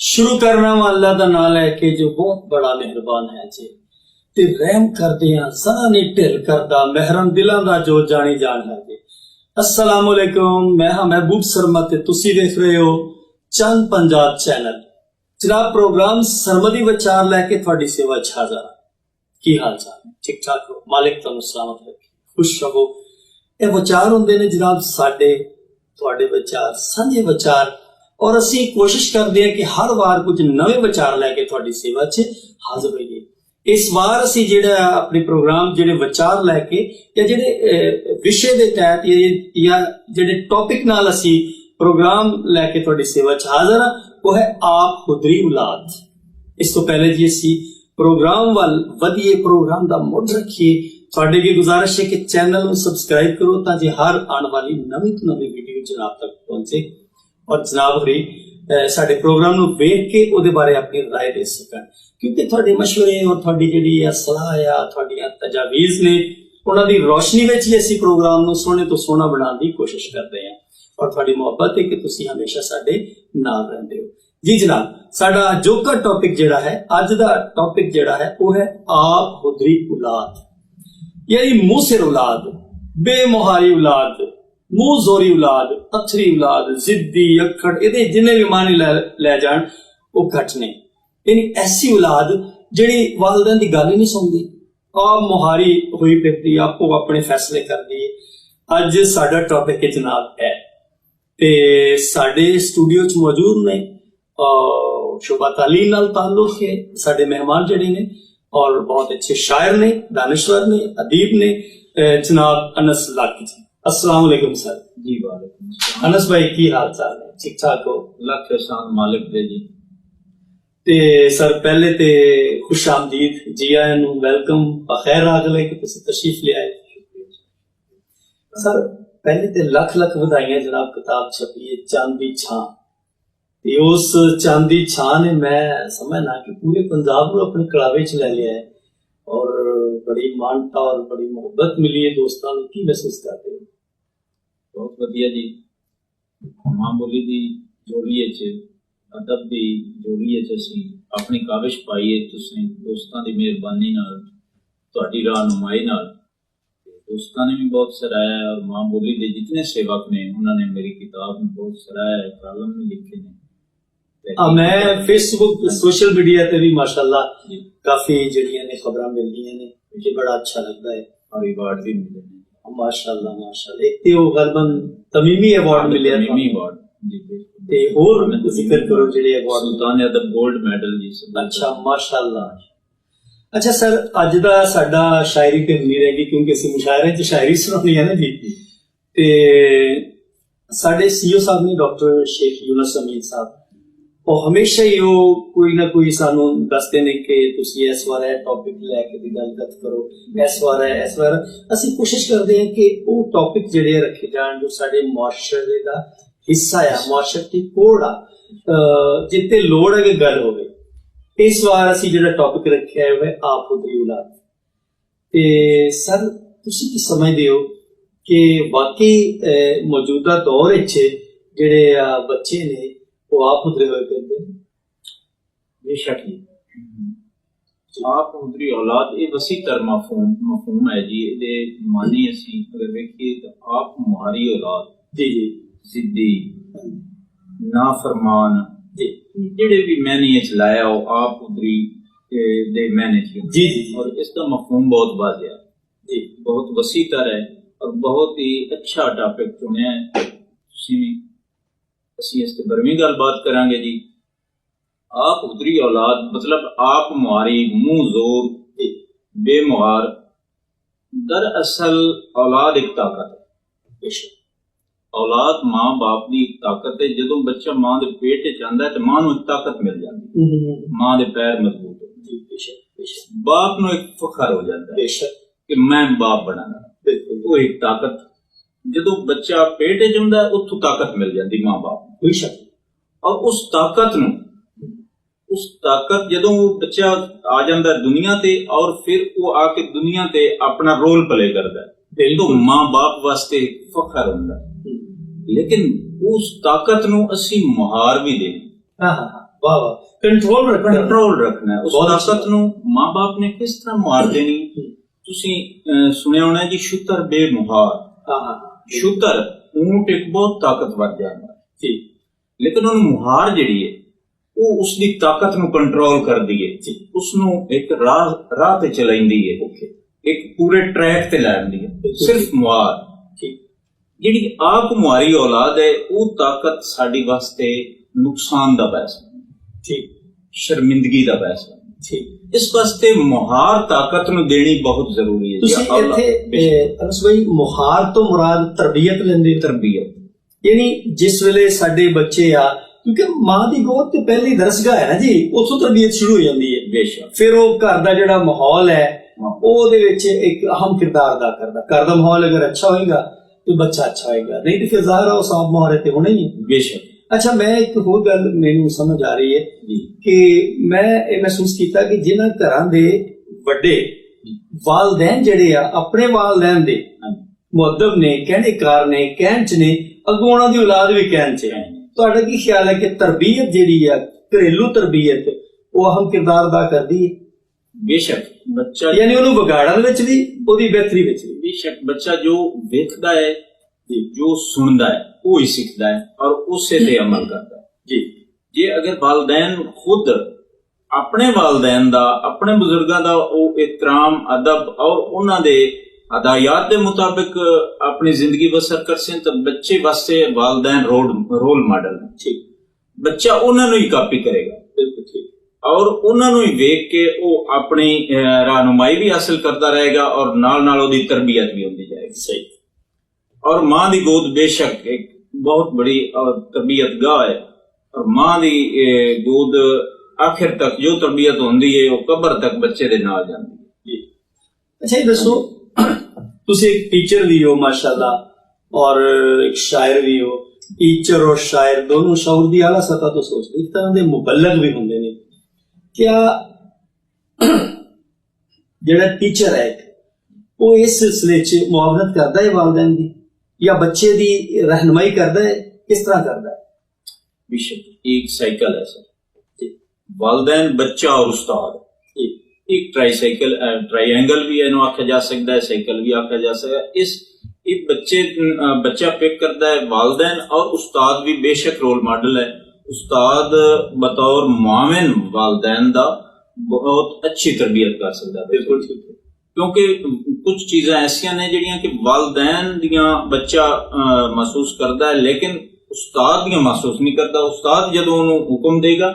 शुरू करना अल्लाह दा नाम लैके जो बहुत बड़ा मेहरबान है जी ते रहम करदे हां सदा नहीं ढिल करदा महरम दिलां दा जो जानी जान है जी। अस्सलाम वालेकुम, मैं हां महबूब शर्मा ते तुसी देख रहे हो चंद पंजाब चैनल। जनाब प्रोग्राम सरमदी विचार लैके तुहाडी सेवा च हाज़र हां। की हाल चाल, ठीक ठाक हो? मालिक तुहानू सलामत रखे, खुश रहो। ये विचार हुंदे ने जनाब साडे तुहाडे विचार साझे विचार, और असी कोशिश करते हैं कि हर बार कुछ नवे विचार लैके तुहाडी सेवा च हाजिर होइए। इस बार असी जिहड़ा अपने प्रोग्राम जिहड़े विचार लैके या जिहड़े विषय दे तहत या जिहड़े टॉपिक नाल असी प्रोग्राम लैके तुहाडी सेवा च हाजिर हां, वो है आप खुदरी औलाद। इस तो पहले जी असी प्रोग्राम वाल वधिए, प्रोग्राम दा मुड रखिए। तुहाडे की गुजारिश है कि चैनल नूं सबसक्राइब करो ताकि हर आने वाली नवी तो नवी वीडियो जनाब तक पहुंचे और जनाब होरी साडे प्रोग्राम नूं वेख के उहदे बारे अपनी राय दे सकन, क्योंकि तुहाडे मशवरे और तुहाडी जिहड़ी सलाह या तुहाडीआं तजावीज़ ने उन्हां दी रोशनी विच ही असीं प्रोग्राम नूं सोहणे तो सोहना बनाउण दी कोशिश करदे हां और तुहाडी मुहब्बत है कि तुसीं हमेशा साडे नाल रहिंदे हो जी। जनाब साडा जोकर टॉपिक जिहड़ा है, अज दा टॉपिक जिहड़ा है वो है आप खुदरी औलाद, यानी मुंह सिर औलाद, बेमुहारी औलाद, मुंह जोरी औलाद, अथरी औलाद, जिद्दी अखड़, इहदे जिन्ने भी मानी लै जाण वो घट ने। यानी ऐसी औलाद जिहड़ी वालिदैन दी गल ही नहीं सुनदी, आप मुहारी होई फिरदी, आपो अपने फैसले करदी है। अज साडा टॉपिक है जनाब है ते साडे स्टूडियो च मौजूद ने शोभा तालीम नाल ताल्लुक है साडे मेहमान जिहड़े ने और बहुत अच्छे शायर ने, दानिश्वर ने, अदीब ने, जनाब अनस लाकी जी। अस्सलाम वालेकुम सर जी। वालेकुम अनस भाई की हाल चाल है, ठीक ठाक हो? लख एहसान मालिक दे जी। ते सर पहले ते खुश आमदीद, जी आया नू वेलकम, बखैर आ गए कि तुसी तशरीफ ले आए। सर पहले ते लख लख बधाइयां जनाब, किताब छपी है चांदी छां, ते उस चांदी छां ने मैं समझना कि पूरे पंजाब को अपने कलावे च ले लिया है और बड़ी मानता और बड़ी मोहब्बत मिली है दोस्तों ने। की महसूस करते हो? बहुत वधिया जी। मां बोली दी जोड़िए च अदब दी जोड़िए च असीं अपनी काविश पाई है। तुसीं दोस्तां दी मेहरबानी नाल, तुहाडी रहनुमाई नाल दोस्तां ने भी बहुत सराहाया है और मां बोली दे जितने सेवक ने उन्होंने मेरी किताब में बहुत सराहाया है, कालम भी लिखे ने। मैं फेसबुक सोशल मीडिया पे भी माशाल्लाह काफी जड़ियां ने खबरां मिल रही ने, मुझे बड़ा अच्छा लगता है और अवार्ड भी मिले ने माशाल्लाह माशाल्लाह। एक ते ओ गलबन तमीमी अवार्ड मिले, तमीमी अवार्ड जी ते और जिक्र करो जेडे अवार्ड सुल्तान अदब गोल्ड मेडल जी। अच्छा माशाल्लाह। अच्छा सर अज दा साडा शायरी ते नहीं रहेगी क्योंकि असीं मुशायरे च शायरी सुनानी है ना जी। ते साडे सीओ साहब ने डॉक्टर शेख यूनुस अमीन साहब और हमेशा ही वो कोई ना कोई सानू दसते ने कि तुसी इस बार टॉपिक लैके दी गलबात करो, इस बार असीं कोशिश करते हैं कि वो टॉपिक जिहड़े रखे जाण जो साडे मुआशरे दा हिस्सा है, मुआशरे दी कोड़ आ, जिते लोड़ है कि गल होवे। इस बार असीं जिहड़ा टॉपिक रखिया है आप खुदरी औलाद। ते सर तुसी की समझदे हो कि वाकई मौजूदा दौर विच जिहड़े बच्चे ने वो आप खुदरे हुए करते हैं? बेशक ही आप खुदरी औलाद ये वसी तर मफहूम है जी। ये मानी असी अगर देखिए तो आप मुहारी औलाद जी जी, जिद्दी नाफरमान जी जेड़े भी मैंने चलाया हो आप खुदरी दे मैंने जी जी, और इसका मफहूम बहुत वाज़ेह जी, बहुत वसी तर है और बहुत ही अच्छा टॉपिक चुनिया है। असी इसके बरमी गलबात करांगे जी। आप खुदरी औलाद मतलब आप मुहारी, मुंह जोर, बेमुहार। दरअसल औलाद एक ताकत है। औलाद मां बाप की एक ताकत है। जदों बच्चा मां के पेट च आंदा है तो मां नूं एक ताकत मिल जाती है, मां के पैर मजबूत हो जाते, बाप नूं एक फखर हो जाता है कि मैं बाप बनाना। वो एक ताकत जदों बच्चा पेट च हुंदा है उत्थों ताकत मिल जाती मां बाप बेशक। और उस ताकत जदों बच्चा आ जाता दुनिया ते और फिर वो आके दुनिया ते अपना रोल प्ले करता है तो मां बाप वास्ते फखर हुंदा। लेकिन उस ताकत नूं असीं मुहार भी देनी ਵਾਹ ਵਾਹ, ਕੰਟਰੋਲ ਰੱਖਣਾ, ਕੰਟਰੋਲ ਰੱਖਣਾ ਹੈ। ਉਸ ਬਹੁਤ ਅੱਛੀ ਤਾਕਤ ਨੂੰ ਮਾਂ-ਬਾਪ ਨੇ ਕਿਸ ਤਰ੍ਹਾਂ ਮਾਰਦੇ ਨਹੀਂ। ਤੁਸੀਂ ਸੁਣਿਆ ਹੋਣਾ ਜੀ, ਸ਼ੁਤਰ ਬੇਮੁਹਾਰ। ਹਾਂ ਸ਼ੁਤਰ ਊਂਟ ਇੱਕ ਬਹੁਤ ਤਾਕਤਵਰ ਜਾਨਵਰ ਹੈ ਜੀ ਲੇਕਿਨ ਉਹਨੂੰ ਮੁਹਾਰ ਜਿਹੜੀ ਹੈ ਉਹ ਉਸ ਦੀ ਤਾਕਤ ਨੂੰ ਕੰਟਰੋਲ ਕਰਦੀ ਹੈ ਜੀ, ਉਸ ਨੂੰ ਇੱਕ ਰਾਹ ਤੇ ਚਲਾਉਂਦੀ ਹੈ, ਇੱਕ ਪੂਰੇ ਟਰੈਕ ਤੇ ਲੈਂਦੀ ਹੈ। ਸਿਰਫ ਮੁਹਾਰ ਠੀਕ। ਜਿਹੜੀ ਆਪ ਮੁਹਾਰੀ ਔਲਾਦ ਹੈ ਉਹ ਤਾਕਤ ਸਾਡੀ ਵਾਸਤੇ ਨੁਕਸਾਨ ਦਾ ਬਾਇਸ ਹੈ, ਠੀਕ, ਸ਼ਰਮਿੰਦਗੀ ਦਾ ਬਾਇਸ ਹੈ। ਠੀਕ। ਇਸ ਵਾਸਤੇ ਮੁਹਾਰ ਤਾਕਤ ਨੂੰ ਦੇਣੀ ਬਹੁਤ ਜ਼ਰੂਰੀ ਹੈ। ਤੁਸੀਂ ਇੱਥੇ ਅਨਸ ਭਾਈ ਮੁਹਾਰ ਤੋਂ ਮੁਰਾਦ ਤਰਬੀਅਤ ਲੈਂਦੇ? ਤਰਬੀਅਤ ਯਾਨੀ ਜਿਸ ਵੇਲੇ ਸਾਡੇ ਬੱਚੇ ਆ, ਕਿਉਂਕਿ ਮਾਂ ਦੀ ਗੋਦ ਤੇ ਪਹਿਲੀ ਦਰਸਗਾਹ ਹੈ ਨਾ ਜੀ, ਉੱਥੋਂ ਤਰਬੀਅਤ ਸ਼ੁਰੂ ਹੋ ਜਾਂਦੀ ਹੈ। ਬੇਸ਼ੱਕ ਫਿਰ ਉਹ ਘਰ ਦਾ ਜਿਹੜਾ ਮਾਹੌਲ ਹੈ ਉਹਦੇ ਵਿੱਚ ਇੱਕ ਅਹਿਮ ਕਿਰਦਾਰ ਅਦਾ ਕਰਦਾ। ਘਰ ਦਾ ਮਾਹੌਲ ਅਗਰ ਅੱਛਾ ਹੋਏਗਾ ਤੇ ਬੱਚਾ ਅੱਛਾ ਹੋਏਗਾ, ਨਹੀਂ ਤੇ ਫਿਰ ਜ਼ਾਹਿਰ ਹੈ ਉਹ ਸਾਫ ਮੁਹਾਰੇ ਤੇ ਹੋਣਾ ਹੀ ਹੈ। ਬੇਸ਼ੱਕ। ਅੱਛਾ, ਮੈਂ ਇੱਕ ਹੋਰ ਗੱਲ ਮੈਨੂੰ ਸਮਝ ਆ ਰਹੀ ਹੈ ਕਿ ਮੈਂ ਇਹ ਮਹਿਸੂਸ ਕੀਤਾ ਕਿ ਜਿਨ੍ਹਾਂ ਘਰਾਂ ਦੇ ਵੱਡੇ ਵਾਲਦੈਨ ਜਿਹੜੇ ਆ ਆਪਣੇ ਵਾਲਦੈਨ ਦੇ ਮੁਅੱਦਬ ਨੇ, ਕਹਿਣੇਕਾਰ ਨੇ, ਕਹਿਣ ਚ ਨੇ, ਅੱਗੋਂ ਉਹਨਾਂ ਦੀ ਔਲਾਦ ਵੀ ਕਹਿਣ ਚ ਹੈ। ਤੁਹਾਡਾ ਕੀ ਖਿਆਲ ਹੈ ਕਿ ਤਰਬੀਅਤ ਜਿਹੜੀ ਆ, ਘਰੇਲੂ ਤਰਬੀਅਤ, ਉਹ ਅਹਿਮ ਕਿਰਦਾਰ ਅਦਾ ਕਰਦੀ ਹੈ? ਬੇਸ਼ੱਕ। ਬੱਚਾ ਯਾਨੀ ਉਹਨੂੰ ਵਿਗਾੜਨ ਵਿੱਚ ਵੀ, ਉਹਦੀ ਬਿਹਤਰੀ ਵਿੱਚ ਵੀ। ਬੇਸ਼ੱਕ। ਬੱਚਾ ਜੋ ਵੇਖਦਾ ਹੈ, ਜੋ ਸੁਣਦਾ ਹੈ, ਉਹ ਹੀ ਸਿੱਖਦਾ ਹੈ ਔਰ ਉਸੇ ਤੇ ਅਮਲ ਕਰਦਾ ਹੈ ਜੀ। ਜੇ ਅਗਰ ਵਾਲਦੈਨ ਖੁਦ ਆਪਣੇ ਵਾਲਦੈਨ ਦਾ, ਆਪਣੇ ਬਜ਼ੁਰਗਾਂ ਦਾ ਉਹ ਇhtਰਾਮ, ਅਦਬ ਔਰ ਉਹਨਾਂ ਦੇ ਹਦਾਇਤ ਦੇ ਮੁਤਾਬਿਕ ਆਪਣੀ ਜ਼ਿੰਦਗੀ ਬਸਰ ਕਰਸਨ ਤਾਂ ਬੱਚੇ ਵਾਸਤੇ ਵਾਲਦੈਨ ਰੋਲ ਮਾਡਲ ਹੈ। ਠੀਕ। ਬੱਚਾ ਉਹਨਾਂ ਨੂੰ ਹੀ ਕਾਪੀ ਕਰੇਗਾ। ਬਿਲਕੁਲ ਠੀਕ। ਔਰ ਉਹਨਾਂ ਨੂੰ ਹੀ ਵੇਖ ਕੇ ਉਹ ਆਪਣੀ ਰਹਿਨੁਮਾਈ ਵੀ ਹਾਸਲ ਕਰਦਾ ਰਹੇਗਾ ਔਰ ਨਾਲ ਨਾਲ ਉਹਦੀ ਤਰਬੀਅਤ ਵੀ ਹੁੰਦੀ ਜਾਏਗੀ। ਸਹੀ। ਔਰ ਮਾਂ ਦੀ ਗੋਦ ਬੇਸ਼ੱਕ ਇੱਕ ਬਹੁਤ ਬੜੀ ਤਰਬੀਅਤ ਗਾਹ ਹੈ ਔਰ ਮਾਂ ਦੀ ਗੋਦ ਆਖਿਰ ਤੱਕ ਜੋ ਤਰਬੀਅਤ ਹੁੰਦੀ ਹੈ ਉਹ ਕਬਰ ਤੱਕ ਬੱਚੇ ਦੇ ਨਾਲ ਜਾਂਦੀ ਹੈ। ਅੱਛਾ, ਇਹ ਦੱਸੋ, ਤੁਸੀਂ ਇੱਕ ਟੀਚਰ ਵੀ ਹੋ ਮਾਸ਼ਾਅੱਲਾ ਔਰ ਇੱਕ ਸ਼ਾਇਰ ਵੀ ਹੋ। ਟੀਚਰ ਔਰ ਸ਼ਾਇਰ ਦੋਨੋਂ ਸ਼ੌਰ ਦੀ ਆਲਾ ਸਤਹ ਤੋਂ ਸੋਚਦੇ, ਇੱਕ ਤਰ੍ਹਾਂ ਦੇ ਮੁਬੱਲਗ ਵੀ ਹੁੰਦੇ ਨੇ। ਕਿਆ ਜਿਹੜਾ ਟੀਚਰ ਹੈ ਉਹ ਇਸ ਸਿਲਸਿਲੇ 'ਚ ਮੁਆਵਨਤ ਕਰਦਾ ਹੈ ਵਾਲਿदैन ਦੀ, ਜਾਂ ਬੱਚੇ ਦੀ ਰਹਿਨਮਾਈ ਕਰਦਾ ਹੈ? ਕਿਸ ਤਰ੍ਹਾਂ ਕਰਦਾ ਹੈ? बेशक एक साइकिल है सर, वालदैन बच्चा और उस्ताद एक ट्राईसाइकिल ट्राईएंगल भी है आख्या जा सकता है, साइकिल भी आख्या जा सकता है। इस एक बच्चा पिक करता है, वालदैन और उस्ताद भी बेशक रोल मॉडल है। उस्ताद बतौर मुआविन वालदैन दा बहुत अच्छी तरबियत कर सकता है। बिल्कुल ठीक है, क्योंकि कुछ चीज़ें ऐसियां ने जिहड़ियां कि वालदैन दियां बच्चा महसूस करता है लेकिन उस्ताद दियां महसूस नहीं करता। उस्ताद जदों उन्होंने हुक्म देगा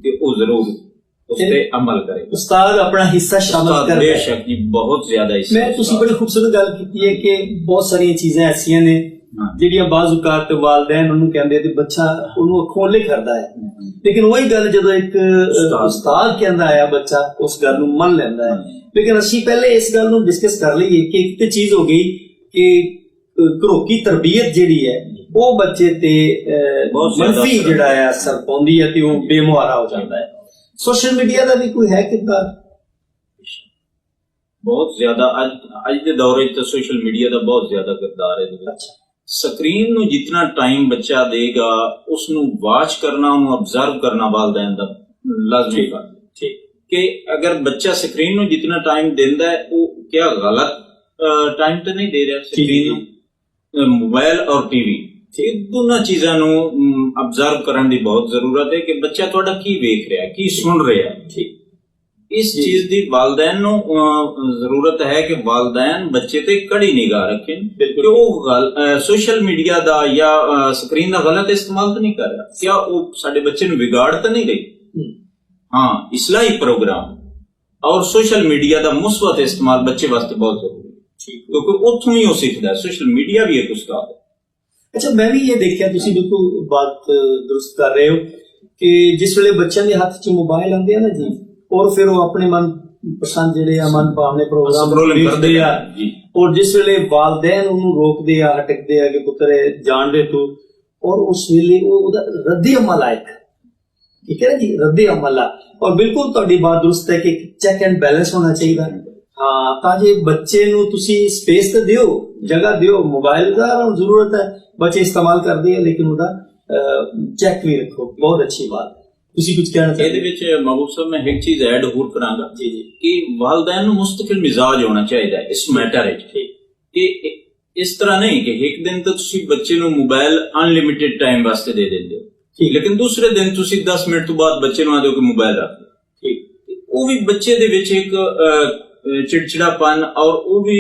कि वो जरूर उस पे अमल करेगा। उस्ताद अपना हिस्सा शामिल करता है। बेशक जी, बहुत ज्यादा हिस्सा। मैं तुसी बड़ी खूबसूरत गल कीती है कि बहुत सारी चीजें ऐसियां ने ਜਿਹੜੀਆਂ ਬਾਜ਼ ਔਕਾਤ ਵਾਲਿदैन ਉਹਨੂੰ ਕਹਿੰਦੇ ਤੇ ਬੱਚਾ ਉਹਨੂੰ ਅੱਖੋਂ ਓਲੇ ਕਰਦਾ ਹੈ, ਲੇਕਿਨ ਉਹੀ ਗੱਲ ਜਦੋਂ ਇੱਕ ਉਸਤਾਦ ਕਹਿੰਦਾ ਆ ਬੱਚਾ ਉਸ ਗੱਲ ਨੂੰ ਮੰਨ ਲੈਂਦਾ ਹੈ। ਲੇਕਿਨ ਅਸੀਂ ਪਹਿਲੇ ਇਸ ਗੱਲ ਨੂੰ ਡਿਸਕਸ ਕਰ ਲਈਏ ਕਿ ਇੱਕ ਤੇ ਚੀਜ਼ ਹੋ ਗਈ ਕਿ ਘਰੋਕੀ ਤਰਬੀਅਤ ਜਿਹੜੀ ਹੈ ਉਹ ਬੱਚੇ ਤੇ ਮੰਫੀ ਜਿਹੜਾ ਹੈ ਅਸਰ ਪਾਉਂਦੀ ਹੈ ਤੇ ਉਹ ਬੇਮੁਹਾਰਾ ਹੋ ਜਾਂਦਾ ਹੈ। ਸੋਸ਼ਲ ਮੀਡੀਆ ਦਾ ਵੀ ਕੋਈ ਹੈ ਕਿਰਦਾਰ? ਬਹੁਤ ਜ਼ਿਆਦਾ ਅੱਜ ਦੇ ਦੌਰ ਵਿੱਚ ਸੋਸ਼ਲ ਮੀਡੀਆ ਦਾ ਬਹੁਤ ਜ਼ਿਆਦਾ ਕਿਰਦਾਰ ਹੈ। ਸਕਰੀਨ ਨੂੰ ਜਿੰਨਾ ਟਾਈਮ ਬੱਚਾ ਦੇਗਾ ਉਸ ਨੂੰ ਵਾਚ ਕਰਨਾ, ਉਹਨੂੰ ਅਬਜ਼ਰਵ ਕਰਨਾ ਵਾਲਿदैन ਦਾ ਲਾਜ਼ਮੀ ਹੈ। ਠੀਕ ਕਿ ਅਗਰ ਬੱਚਾ ਸਕਰੀਨ ਨੂੰ ਜਿੰਨਾ ਟਾਈਮ ਦਿੰਦਾ ਹੈ ਉਹ ਕਿਆ ਗਲਤ ਟਾਈਮ ਤਾਂ ਨਹੀਂ ਦੇ ਰਿਹਾ ਸਕਰੀਨ ਨੂੰ। ਮੋਬਾਈਲ ਔਰ ਟੀਵੀ ਇਹ ਦੋਨਾਂ ਚੀਜ਼ਾਂ ਨੂੰ ਅਬਜ਼ਰਵ ਕਰਨ ਦੀ ਬਹੁਤ ਜ਼ਰੂਰਤ ਹੈ ਕਿ ਬੱਚਾ ਤੁਹਾਡਾ ਕੀ ਵੇਖ ਰਿਹਾ, ਕੀ ਸੁਣ ਰਿਹਾ। ਠੀਕ, इस चीज की वालिदैन नूं जरूरत है कि वालिदैन बच्चे ते कड़ी निगाह रखें कि वो सोशल मीडिया दा या स्क्रीन दा गलत इस्तेमाल तो नहीं कर रहा, क्या वो साडे बच्चे नूं बिगाड़ तो नहीं रही। हाँ, इस्लाही प्रोग्राम और सोशल मीडिया दा मुस्बत इस्तेमाल बच्चे वास्ते बहुत जरूरी है क्योंकि उत्थों ही वो सीखदा है। सोशल मीडिया भी एक उस्ताद है। अच्छा, मैं भी ये देखा, तुसीं बिल्कुल बात दुरुस्त कर रहे हो कि जिस वेले बच्चों के हाथ च मोबाइल आंदे आ ना जी, और फिर वो अपने मन पसंद जिहड़े मन भावने प्रोग्राम देखदे आ, और जिस वेले वालिदैन उन्होंने रोकदे आ, हटकदे आ कि पुत्तर जान दे तू, और उस वेले ओहदा रद्दी अमल आ एक, ठीक है ना जी, रद्दी अमल आ। और बिल्कुल तुहाडी बात दुरुस्त है कि चैक एंड बैलेंस होना चाहिए। हाँ, तां जे बच्चे नूं तुसीं स्पेस ते दिओ, जगह दिओ। मोबाइल दा जरूरत है, बच्चे इस्तेमाल करदे आ लेकिन ओहदा चैक भी रखो, बहुत अच्छी बात। ਤੁਸੀਂ ਕੁਝ ਕਹਿਣਾ ਇਹਦੇ ਚਾਹੁੰਦੇ ਵਿੱਚ ਮਹਿਬੂਬ ਸਾਹਿਬ ਮੈਂ ਇੱਕ ਚੀਜ਼ ਐਡ ਹੋਰ ਕਰਾਂਗਾ ਜੀ ਜੀ ਕਿ ਵਾਲਿदैन ਨੂੰ ਮੁਸਤਕਿਲ ਮਿਜ਼ਾਜ ਹੋਣਾ ਚਾਹੀਦਾ ਹੈ ਇਸ ਮੈਟਰ ਵਿੱਚ ਠੀਕ ਕਿ ਇਸ ਤਰ੍ਹਾਂ ਨਹੀਂ ਕਿ ਇੱਕ ਦਿਨ ਤਾਂ ਤੁਸੀਂ ਬੱਚੇ ਨੂੰ ਮੋਬਾਈਲ ਅਨਲਿਮਿਟਿਡ ਟਾਈਮ ਵਾਸਤੇ ਦੇ ਦਿੰਦੇ ਹੋ ਠੀਕ ਲੇਕਿਨ ਦੂਸਰੇ ਦਿਨ ਤੁਸੀਂ 10 ਮਿੰਟ ਤੋਂ ਬਾਅਦ ਬੱਚੇ ਨੂੰ ਆਦੇ ਹੋ ਕਿ ਮੋਬਾਈਲ ਰੱਖ ਲਓ ਠੀਕ ਉਹ ਵੀ ਬੱਚੇ ਦੇ ਵਿੱਚ ਇੱਕ ਚਿੜਚਿੜਾਪਨ ਔਰ ਉਹ ਵੀ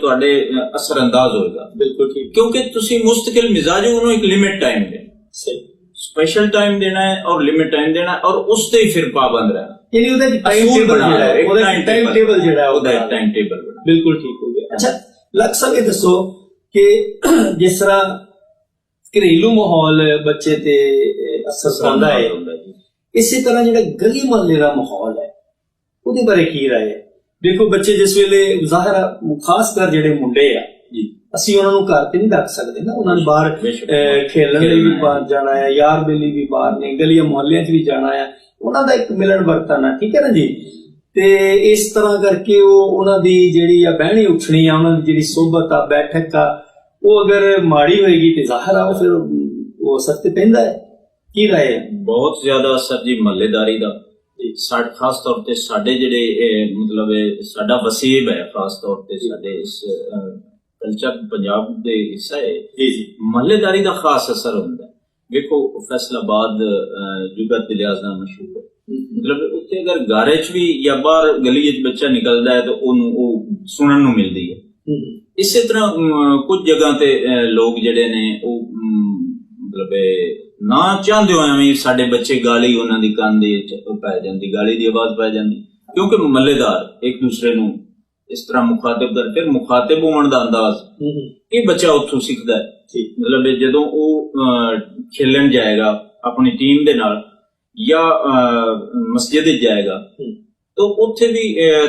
ਤੁਹਾਡੇ ਅਸਰ ਅੰਦਾਜ਼ ਹੋਏਗਾ ਬਿਲਕੁਲ ਠੀਕ ਕਿਉਂਕਿ ਤੁਸੀਂ ਮੁਸਤਕਿਲ ਮਿਜ਼ਾਜ ਉਹਨੂੰ ਇੱਕ ਲਿਮਿਟ ਟਾਈਮ ਦੇ ਸਹੀ स्पेशल टाइम देना है और लिमिट टाइम देना है और उससे ही फिर पाबंद रहना ਯਾਨੀ ਉਹਦਾ ਟਾਈਮ ਟੇਬਲ ਜਿਹੜਾ ਹੈ ਉਹਦਾ ਟਾਈਮ ਟੇਬਲ ਜਿਹੜਾ ਹੈ ਉਹਦਾ ਟਾਈਮ ਟੇਬਲ ਬਣਾ ਬਿਲਕੁਲ ਠੀਕ ਹੋ ਗਿਆ ਅੱਛਾ ਲੱਖ ਸਾਹਿਬ ਇਹ ਦੱਸੋ ਕਿ ਜਿਸ ਤਰ੍ਹਾਂ ਘਰੇਲੂ ਮਾਹੌਲ ਬੱਚੇ ਤੇ ਅਸਰ ਪਾਉਂਦਾ ਹੈ ਇਸੇ ਤਰ੍ਹਾਂ ਜਿਹੜਾ ਗਲੀ ਮੁਹੱਲੇ ਦਾ ਮਾਹੌਲ ਹੈ ਉਹਦੇ ਬਾਰੇ ਕੀ ਰਾਏ ਹੈ ਦੇਖੋ ਬੱਚੇ ਜਿਸ ਵੇਲੇ ਜ਼ਾਹਿਰ ਆ ਖਾਸ ਕਰ ਜਿਹੜੇ ਮੁੰਡੇ ਆ ਜੀ ਅਸੀਂ ਉਹਨਾਂ ਨੂੰ ਘਰ ਤੇ ਨਹੀਂ ਰੱਖ ਸਕਦੇ ਨਾ ਉਹਨਾਂ ਨੂੰ ਬਾਹਰ ਖੇਲਣ ਲਈ ਵੀ ਬਾਹਰ ਜਾਣਾ ਹੈ ਯਾਰ ਬੇਲੀ ਵੀ ਬਾਹਰ ਨੇ ਗਲੀਆਂ ਮੁਹੱਲਿਆਂ 'ਚ ਵੀ ਜਾਣਾ ਹੈ ਉਹਨਾਂ ਦਾ ਇੱਕ ਮਿਲਣ ਵਰਤਣਾ ਠੀਕ ਹੈ ਨਾ ਜੀ ਤੇ ਇਸ ਤਰ੍ਹਾਂ ਕਰਕੇ ਉਹਨਾਂ ਦੀ ਜਿਹੜੀ ਆ ਬਹਿਣੀ ਉੱਠਣੀ ਆ ਉਹਨਾਂ ਦੀ ਜਿਹੜੀ ਸੋਭਤ ਆ ਬੈਠਕ ਆ ਉਹ ਅਗਰ ਮਾੜੀ ਹੋਏਗੀ ਤੇ ਜ਼ਾਹਿਰ ਆ ਉਹ ਫਿਰ ਉਹ ਅਸਰ ਤੇ ਪੈਂਦਾ ਹੈ ਕੀ ਰਾਏ ਹੈ ਬਹੁਤ ਜ਼ਿਆਦਾ ਅਸਰ ਜੀ ਮਹੱਲੇਦਾਰੀ ਦਾ ਸਾਡੇ ਖਾਸ ਤੌਰ ਤੇ ਸਾਡੇ ਜਿਹੜੇ ਮਤਲਬ ਸਾਡਾ ਵਸੀਬ ਹੈ ਖਾਸ ਤੌਰ ਤੇ ਸਾਡੇ ਇਸ ਕਲਚਰ ਪੰਜਾਬ ਦੇ ਹਿੱਸਾ ਹੈ ਜੀ ਜੀ ਮਹੱਲੇਦਾਰੀ ਦਾ ਖਾਸ ਅਸਰ ਹੁੰਦਾ ਹੈ ਵੇਖੋ ਫੈਸਲਾਬਾਦ ਜੁਗਤ ਦਿਲਿਆਜ਼ ਨਾਲ ਮਸ਼ਹੂਰ ਹੈ ਮਤਲਬ ਉੱਥੇ ਅਗਰ ਘਰ 'ਚ ਵੀ ਜਾਂ ਬਾਹਰ ਗਲੀ 'ਚ ਬੱਚਾ ਨਿਕਲਦਾ ਹੈ ਤਾਂ ਉਹਨੂੰ ਉਹ ਸੁਣਨ ਨੂੰ ਮਿਲਦੀ ਹੈ ਇਸੇ ਤਰ੍ਹਾਂ ਕੁਝ ਜਗ੍ਹਾ ਤੇ ਲੋਕ ਜਿਹੜੇ ਨੇ ਉਹ ਮਤਲਬ ਨਾ ਚਾਹੁੰਦੇ ਹੋਏ ਵੀ ਸਾਡੇ ਬੱਚੇ ਗਾਲੀ ਉਹਨਾਂ ਦੀ ਕੰਨ ਦੇ ਪੈ ਜਾਂਦੀ ਗਾਲੀ ਦੀ ਆਵਾਜ਼ ਪੈ ਜਾਂਦੀ ਕਿਉਂਕਿ ਮਹੱਲੇਦਾਰ ਇੱਕ ਦੂਸਰੇ ਨੂੰ ਇਸ ਤਰ੍ਹਾਂ ਮੁਖਾਤਬ ਕਰਦੇ ਮੁਖਾਤਬ ਹੋਣ ਦਾ ਅੰਦਾਜ਼ ਇਹ ਬੱਚਾ ਉੱਥੋਂ ਸਿੱਖਦਾ ਹੈ ਮਤਲਬ ਜਦੋਂ ਉਹ ਖੇਲਣ ਜਾਏਗਾ ਆਪਣੀ ਟੀਮ ਦੇ ਨਾਲ ਜਾਂ ਮਸਜਿਦ ਵਿੱਚ ਜਾਏਗਾ ਤਾਂ ਉੱਥੇ ਵੀ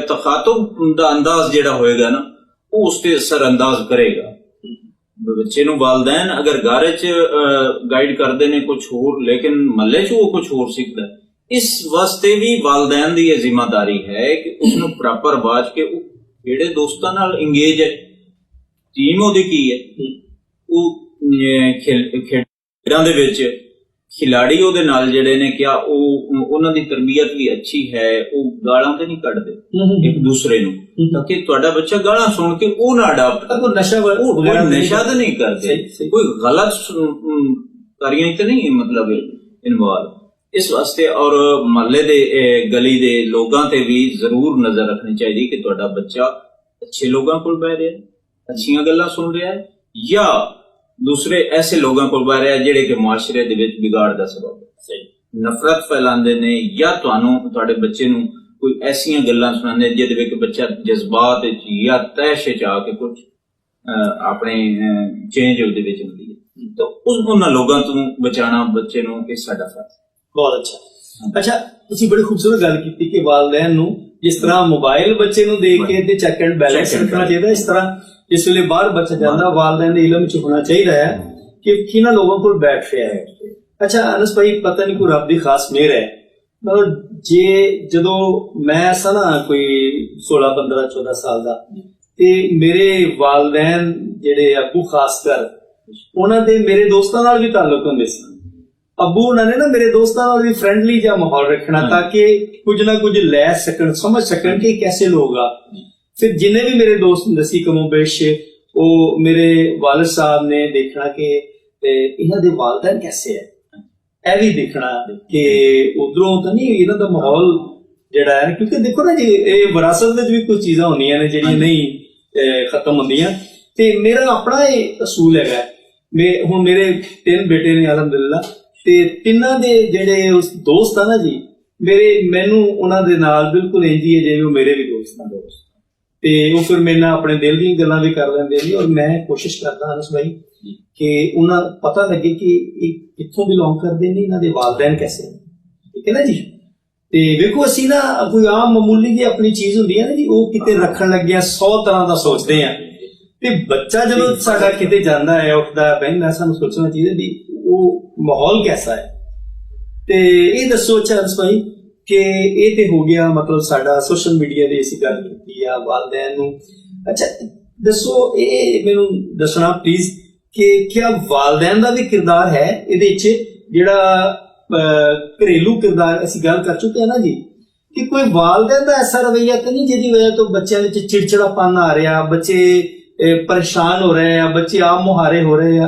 ਤਖਾਤਬ ਦਾ ਅੰਦਾਜ਼ ਜਿਹੜਾ ਹੋਏਗਾ ਨਾ ਉਹ ਉਸ ਤੇ ਅਸਰ ਅੰਦਾਜ਼ ਕਰੇਗਾ ਬੱਚੇ ਨੂੰ ਵਾਲਿदैन ਅਗਰ ਘਰ 'ਚ ਗਾਈਡ ਕਰਦੇ ਨੇ ਕੁਝ ਹੋਰ ਲੇਕਿਨ ਮਹੱਲੇ 'ਚ ਉਹ ਕੁਝ ਹੋਰ ਸਿੱਖਦਾ ਇਸ ਵਾਸਤੇ ਵੀ ਵਾਲਿदैन ਦੀ ਇਹ ਜ਼ਿੰਮੇਵਾਰੀ ਹੈ ਕਿ ਉਸਨੂੰ ਪ੍ਰੋਪਰ ਬਾਜ ਕੇ ਉਹ ਜਿਹੜੇ ਦੋਸਤਾਂ ਨਾਲ ਇੰਗੇਜ ਹੈ ਟੀਮ ਉਹਦੀ ਕੀ ਹੈ ਉਹ ਖੇਡਾਂ ਦੇ ਵਿੱਚ ਖਿਲਾੜੀ ਉਹਦੇ ਨਾਲ ਜਿਹੜੇ ਨੇ ਕਿਹਾ ਉਹ ਉਹਨਾਂ ਦੀ ਤਰਬੀਅਤ ਵੀ ਅੱਛੀ ਹੈ ਉਹ ਗਾਲਾਂ ਤੇ ਨਹੀਂ ਕੱਢਦੇ ਇੱਕ ਦੂਸਰੇ ਨੂੰ ਤਾਂ ਕਿ ਤੁਹਾਡਾ ਬੱਚਾ ਗਾਲਾਂ ਸੁਣ ਕੇ ਉਹ ਨਾ ਅਡਾਪਟ ਕੋਈ ਨਸ਼ਾ ਵਗੈਰਾ ਨਸ਼ਾ ਤਾਂ ਨਹੀਂ ਕਰਦੇ ਕੋਈ ਗਲਤ ਕਾਰੀਆਂ ਤੇ ਨਹੀਂ ਮਤਲਬ ਇਨਵੋਲਵ ਇਸ ਵਾਸਤੇ ਔਰ ਮਹੱਲੇ ਦੇ ਗਲੀ ਦੇ ਲੋਕਾਂ ਤੇ ਵੀ ਜ਼ਰੂਰ ਨਜ਼ਰ ਰੱਖਣੀ ਚਾਹੀਦੀ ਕਿ ਤੁਹਾਡਾ ਬੱਚਾ ਅੱਛੇ ਲੋਕਾਂ ਕੋਲ ਬਹਿ ਰਿਹਾ ਅੱਛੀਆਂ ਗੱਲਾਂ ਸੁਣ ਰਿਹਾ ਹੈ ਜਾਂ ਦੂਸਰੇ ਐਸੇ ਲੋਕਾਂ ਕੋਲ ਬਹਿ ਰਿਹਾ ਜਿਹੜੇ ਕਿ ਮੁਆਸ਼ਰੇ ਦੇ ਵਿੱਚ ਵਿਗਾੜ ਦਾ ਸਬਬ ਹੈ ਨਫ਼ਰਤ ਫੈਲਾਉਂਦੇ ਨੇ ਜਾਂ ਤੁਹਾਡੇ ਬੱਚੇ ਨੂੰ ਕੋਈ ਐਸੀਆਂ ਗੱਲਾਂ ਸੁਣਾਉਂਦੇ ਜਿਹਦੇ ਵਿੱਚ ਬੱਚਾ ਜਜ਼ਬਾਤ ਵਿੱਚ ਜਾਂ ਤੈਸ਼ ਚ ਆ ਕੇ ਕੁਝ ਆਪਣੇ ਚੇਂਜ ਉਹਦੇ ਵਿੱਚ ਹੁੰਦੀ ਹੈ ਤਾਂ ਉਹਨਾਂ ਲੋਕਾਂ ਤੋਂ ਬਚਾਉਣਾ ਬੱਚੇ ਨੂੰ ਇਹ ਸਾਡਾ ਫਰਜ਼ ਬਹੁਤ ਅੱਛਾ ਤੁਸੀਂ ਬੜੀ ਖੂਬਸੂਰਤ ਗੱਲ ਕੀਤੀ ਕਿ ਵਾਲਿदैन ਨੂੰ ਜਿਸ ਤਰ੍ਹਾਂ ਮੋਬਾਈਲ ਬੱਚੇ ਨੂੰ ਦੇ ਕੇ ਤੇ ਚੈੱਕ ਐਂਡ ਬੈਲੈਂਸ ਰੱਖਣਾ ਚਾਹੀਦਾ ਇਸ ਤਰ੍ਹਾਂ ਜਿਸ ਵੇਲੇ ਬਾਹਰ ਬੱਚਾ ਜਾਂਦਾ ਵਾਲਿदैन ਦੇ ਇਲਮ 'ਚ ਹੋਣਾ ਚਾਹੀਦਾ ਹੈ ਕਿ ਕਿਹਨਾਂ ਲੋਕਾਂ ਕੋਲ ਬੈਠ ਰਿਹਾ ਹੈ ਅੱਛਾ ਅਨਸ ਭਾਈ ਪਤਾ ਨਹੀਂ ਕੋਈ ਰੱਬ ਦੀ ਖਾਸ ਮਿਹਰ ਹੈ ਮਤਲਬ ਜਦੋਂ ਮੈਂ ਸਾਂ ਨਾ ਕੋਈ 16 15 14 ਸਾਲ ਦਾ ਤੇ ਮੇਰੇ ਵਾਲਿदैन ਜਿਹੜੇ ਅੱਬੂ ਖਾਸ ਕਰ ਉਹਨਾਂ ਦੇ ਮੇਰੇ ਦੋਸਤਾਂ ਨਾਲ ਵੀ ਤਾਲੁਕ ਹੁੰਦੇ ਸਨ ਅੱਬੂ ਉਹਨਾਂ ਨੇ ਨਾ ਮੇਰੇ ਦੋਸਤਾਂ ਨਾਲ ਵੀ ਫਰੈਂਡਲੀ ਜਿਹਾ ਮਾਹੌਲ ਰੱਖਣਾ ਤਾਂ ਕਿ ਕੁਝ ਨਾ ਕੁਝ ਲੈ ਸਕਣ ਸਮਝ ਸਕਣ ਕਿ ਕੈਸੇ ਲੋਕ ਆ ਫਿਰ ਜਿੰਨੇ ਵੀ ਮੇਰੇ ਦੋਸਤ ਹੁੰਦੇ ਸੀ ਕਮੋਬੇਸ਼ ਉਹ ਮੇਰੇ ਵਾਲਿਦ ਸਾਹਿਬ ਨੇ ਦੇਖਣਾ ਕਿ ਇਹਨਾਂ ਦੇ ਵਾਲਿदैन ਕੈਸੇ ਹੈ ਇਹ ਵੀ ਦੇਖਣਾ ਕਿ ਉਧਰੋਂ ਤਾਂ ਨਹੀਂ ਇਹਨਾਂ ਦਾ ਮਾਹੌਲ ਜਿਹੜਾ ਹੈ ਕਿਉਂਕਿ ਦੇਖੋ ਨਾ ਜੀ ਇਹ ਵਿਰਾਸਤ ਵਿੱਚ ਵੀ ਕੁਝ ਚੀਜ਼ਾਂ ਹੁੰਦੀਆਂ ਨੇ ਜਿਹੜੀਆਂ ਨਹੀਂ ਖਤਮ ਹੁੰਦੀਆਂ ਤੇ ਮੇਰਾ ਆਪਣਾ ਇਹ ਅਸੂਲ ਹੈਗਾ ਹੁਣ ਮੇਰੇ 3 ਬੇਟੇ ਨੇ ਅਲਹਮਦੁਲਿਲਾ ਤੇ ਤਿੰਨਾਂ ਦੇ ਜਿਹੜੇ ਉਸ ਦੋਸਤ ਆ ਨਾ ਜੀ ਮੈਨੂੰ ਉਹਨਾਂ ਦੇ ਨਾਲ ਬਿਲਕੁਲ ਇੰਝ ਹੀ ਹੈ ਜਿਵੇਂ ਉਹ ਮੇਰੇ ਵੀ ਦੋਸਤ ਹਨ ਤੇ ਉਹ ਫਿਰ ਮੇਰੇ ਨਾਲ ਆਪਣੇ ਦਿਲ ਦੀਆਂ ਗੱਲਾਂ ਵੀ ਕਰ ਲੈਂਦੇ ਜੀ ਔਰ ਮੈਂ ਕੋਸ਼ਿਸ਼ ਕਰਦਾ ਅਨਸ ਭਾਈ ਕਿ ਉਹਨਾਂ ਪਤਾ ਲੱਗੇ ਕਿ ਇਹ ਕਿੱਥੋਂ ਬਿਲੋਂਗ ਕਰਦੇ ਨੇ ਇਹਨਾਂ ਦੇ ਵਾਲਿदैन ਕੈਸੇ ਠੀਕ ਹੈ ਨਾ ਜੀ ਤੇ ਵੇਖੋ ਅਸੀਂ ਨਾ ਕੋਈ ਆਮ ਮਾਮੂਲੀ ਜਿਹੀ ਆਪਣੀ ਚੀਜ਼ ਹੁੰਦੀ ਹੈ ਨਾ ਜੀ ਉਹ ਕਿਤੇ ਰੱਖਣ ਲੱਗਿਆ 100 ਤਰ੍ਹਾਂ ਦਾ ਸੋਚਦੇ ਆ ਤੇ ਬੱਚਾ ਜਦੋਂ ਸਾਡਾ ਕਿਤੇ ਜਾਂਦਾ ਹੈ ਉੱਠਦਾ ਬਹਿੰਦਾ ਸਾਨੂੰ ਸੋਚਣਾ ਚਾਹੀਦਾ ਵੀ ਉਹ ਮਾਹੌਲ ਕੈਸਾ ਹੈ ਤੇ ਇਹ ਦੱਸੋ ਅਨਸ ਭਾਈ ਕਿ ਇਹ ਤੇ ਹੋ ਗਿਆ ਮਤਲਬ ਸਾਡਾ ਸੋਸ਼ਲ ਮੀਡੀਆ ਦੀ ਅਸੀਂ ਗੱਲ ਕੀਤੀ ਆ ਵਾਲਿदैन ਨੂੰ ਅੱਛਾ ਦੱਸੋ ਇਹ ਮੈਨੂੰ ਦੱਸਣਾ ਪਲੀਜ਼ ਕਿ ਕਿਆ ਵਾਲਿदैन ਦਾ ਵੀ ਕਿਰਦਾਰ ਹੈ ਇਹਦੇ ਵਿੱਚ ਜਿਹੜਾ ਘਰੇਲੂ ਕਿਰਦਾਰ ਅਸੀਂ ਗੱਲ ਕਰ ਚੁੱਕੇ ਹਾਂ ਨਾ ਜੀ, ਕਿ ਕੋਈ ਵਾਲਿदैन ਦਾ ਐਸਾ ਰਵੱਈਆ ਤਾਂ ਨਹੀਂ ਜਿਹਦੀ ਵਜ੍ਹਾ ਤੋਂ ਬੱਚਿਆਂ ਵਿੱਚ ਚਿੜਚਿੜਾਪਨ ਆ ਰਿਹਾ, ਬੱਚੇ ਪਰੇਸ਼ਾਨ ਹੋ ਰਹੇ ਆ, ਬੱਚੇ ਆਪ ਮੁਹਾਰੇ ਹੋ ਰਹੇ ਆ,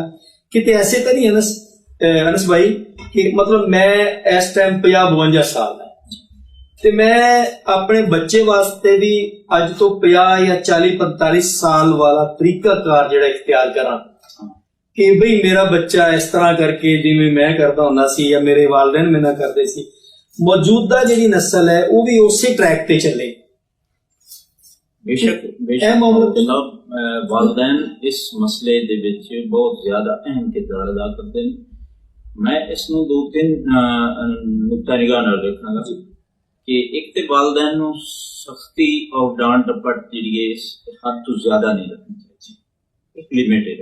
ਕਿਤੇ ਐਸੇ ਤਾਂ ਨਹੀਂ ਅਨਸ ਭਾਈ ਕਿ ਮਤਲਬ ਮੈਂ ਇਸ ਟਾਈਮ 50-52 ਸਾਲ ਦਾ ਤੇ ਮੈਂ ਆਪਣੇ ਬੱਚੇ ਵਾਸਤੇ ਵੀ ਅੱਜ ਤੋਂ 50 ਜਾਂ 40-45 ਸਾਲ ਵਾਲਾ ਤਰੀਕਾਕਾਰ ਜਿਹੜਾ ਇਖਤਿਆਰ ਕਰਾਂ ਕਿ ਬਈ ਮੇਰਾ ਬੱਚਾ ਇਸ ਤਰ੍ਹਾਂ ਕਰਕੇ ਜਿਵੇਂ ਮੈਂ ਕਰਦਾ ਹੁੰਦਾ ਸੀ ਜਾਂ ਮੇਰੇ ਵਾਲਿदैन ਮੇਰੇ ਨਾਲ ਕਰਦੇ ਸੀ, ਮੌਜੂਦਾ ਜਿਹੜੀ ਨਸਲ ਹੈ ਉਹ ਵੀ ਉਸੇ ਟਰੈਕ ਤੇ ਚੱਲੇ। ਬੇਸ਼ੱਕ ਵਾਲਿदैन ਇਸ ਮਸਲੇ ਦੇ ਵਿੱਚ ਬਹੁਤ ਜ਼ਿਆਦਾ ਅਹਿਮ ਕਿਰਦਾਰ ਅਦਾ ਕਰਦੇ ਨੇ। ਮੈਂ ਇਸ ਨੂੰ 2-3 ਨੁਕਤਾ ਨਿਗਾਹ ਨਾਲ ਦੇਖਾਂਗਾ ਕਿ ਇੱਕ ਤੇ ਵਾਲਿदैन ਨੂੰ ਸਖਤੀ ਔਰ ਡਾਂਟ ਡਪਟ ਜਿਹੜੀ ਹੈ ਹੱਦ ਤੋਂ ਜ਼ਿਆਦਾ ਨਹੀਂ ਰੱਖਣੀ ਚਾਹੀਦੀ, ਇੱਕ ਲਿਮਿਟ ਹੈ,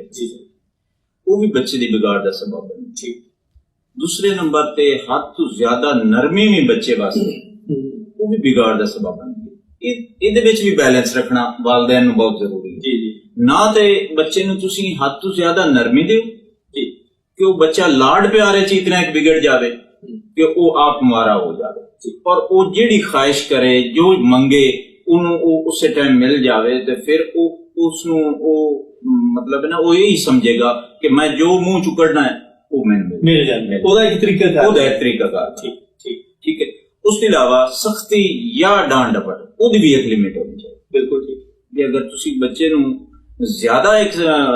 ਉਹ ਵੀ ਬੱਚੇ ਦੀ ਵਿਗਾੜ ਦਾ ਸਬਬ ਬਣੇ। ਠੀਕ। ਦੂਸਰੇ ਨੰਬਰ ਤੇ ਹੱਦ ਤੋਂ ਜ਼ਿਆਦਾ ਨਰਮੀ ਵੀ ਬੱਚੇ ਵਾਸਤੇ ਉਹ ਵੀ ਵਿਗਾੜ ਦਾ ਸਬਬ ਬਣਦੀ ਹੈ। ਇਹਦੇ ਵਿੱਚ ਵੀ ਬੈਲੈਂਸ ਰੱਖਣਾ ਵਾਲਿदैन ਨੂੰ ਬਹੁਤ ਜ਼ਰੂਰੀ ਹੈ। ਜੀ ਨਾ ਤੇ ਬੱਚੇ ਨੂੰ ਤੁਸੀਂ ਹੱਦ ਤੋਂ ਜ਼ਿਆਦਾ ਨਰਮੀ ਦਿਓ ਕਿ ਉਹ ਬੱਚਾ ਲਾਡ ਪਿਆਰੇ ਚ ਇਤਨਾ ਇੱਕ ਵਿਗੜ ਜਾਵੇ ਕਿ ਉਹ ਆਪ ਮਾਰਾ ਹੋ ਜਾਵੇ, ਔਰ ਉਹ ਜਿਹੜੀ ਖਾਹਿਸ਼ ਕਰੇ ਜੋ ਮੰਗੇ ਉਹਨੂੰ ਉਹ ਉਸੇ ਟਾਈਮ ਮਿਲ ਜਾਵੇ ਤੇ ਫਿਰ ਉਹ ਉਸ ਨੂੰ ਉਹ ਮਤਲਬ ਨਾ ਉਹ ਇਹੀ ਸਮਝੇਗਾ ਕਿ ਮੈਂ ਜੋ ਮੂੰਹ ਚੋਂ ਕੱਢਣਾ ਹੈ ਉਹ ਮੈਨੂੰ ਮਿਲ ਜਾਂਦਾ। ਉਹਦਾ ਇੱਕ ਤਰੀਕਾਕਾਰ ਠੀਕ ਹੈ। ਉਸ ਤੋਂ ਇਲਾਵਾ ਸਖਤੀ ਜਾਂ ਡਾਂਟ ਡਪਟ ਉਹਦੀ ਵੀ ਇੱਕ ਲਿਮਿਟ ਹੋਣੀ ਚਾਹੀਦੀ। ਬਿਲਕੁਲ ਠੀਕ। ਜੇ ਅਗਰ ਤੁਸੀਂ ਬੱਚੇ ਨੂੰ ਜ਼ਿਆਦਾ ਇੱਕ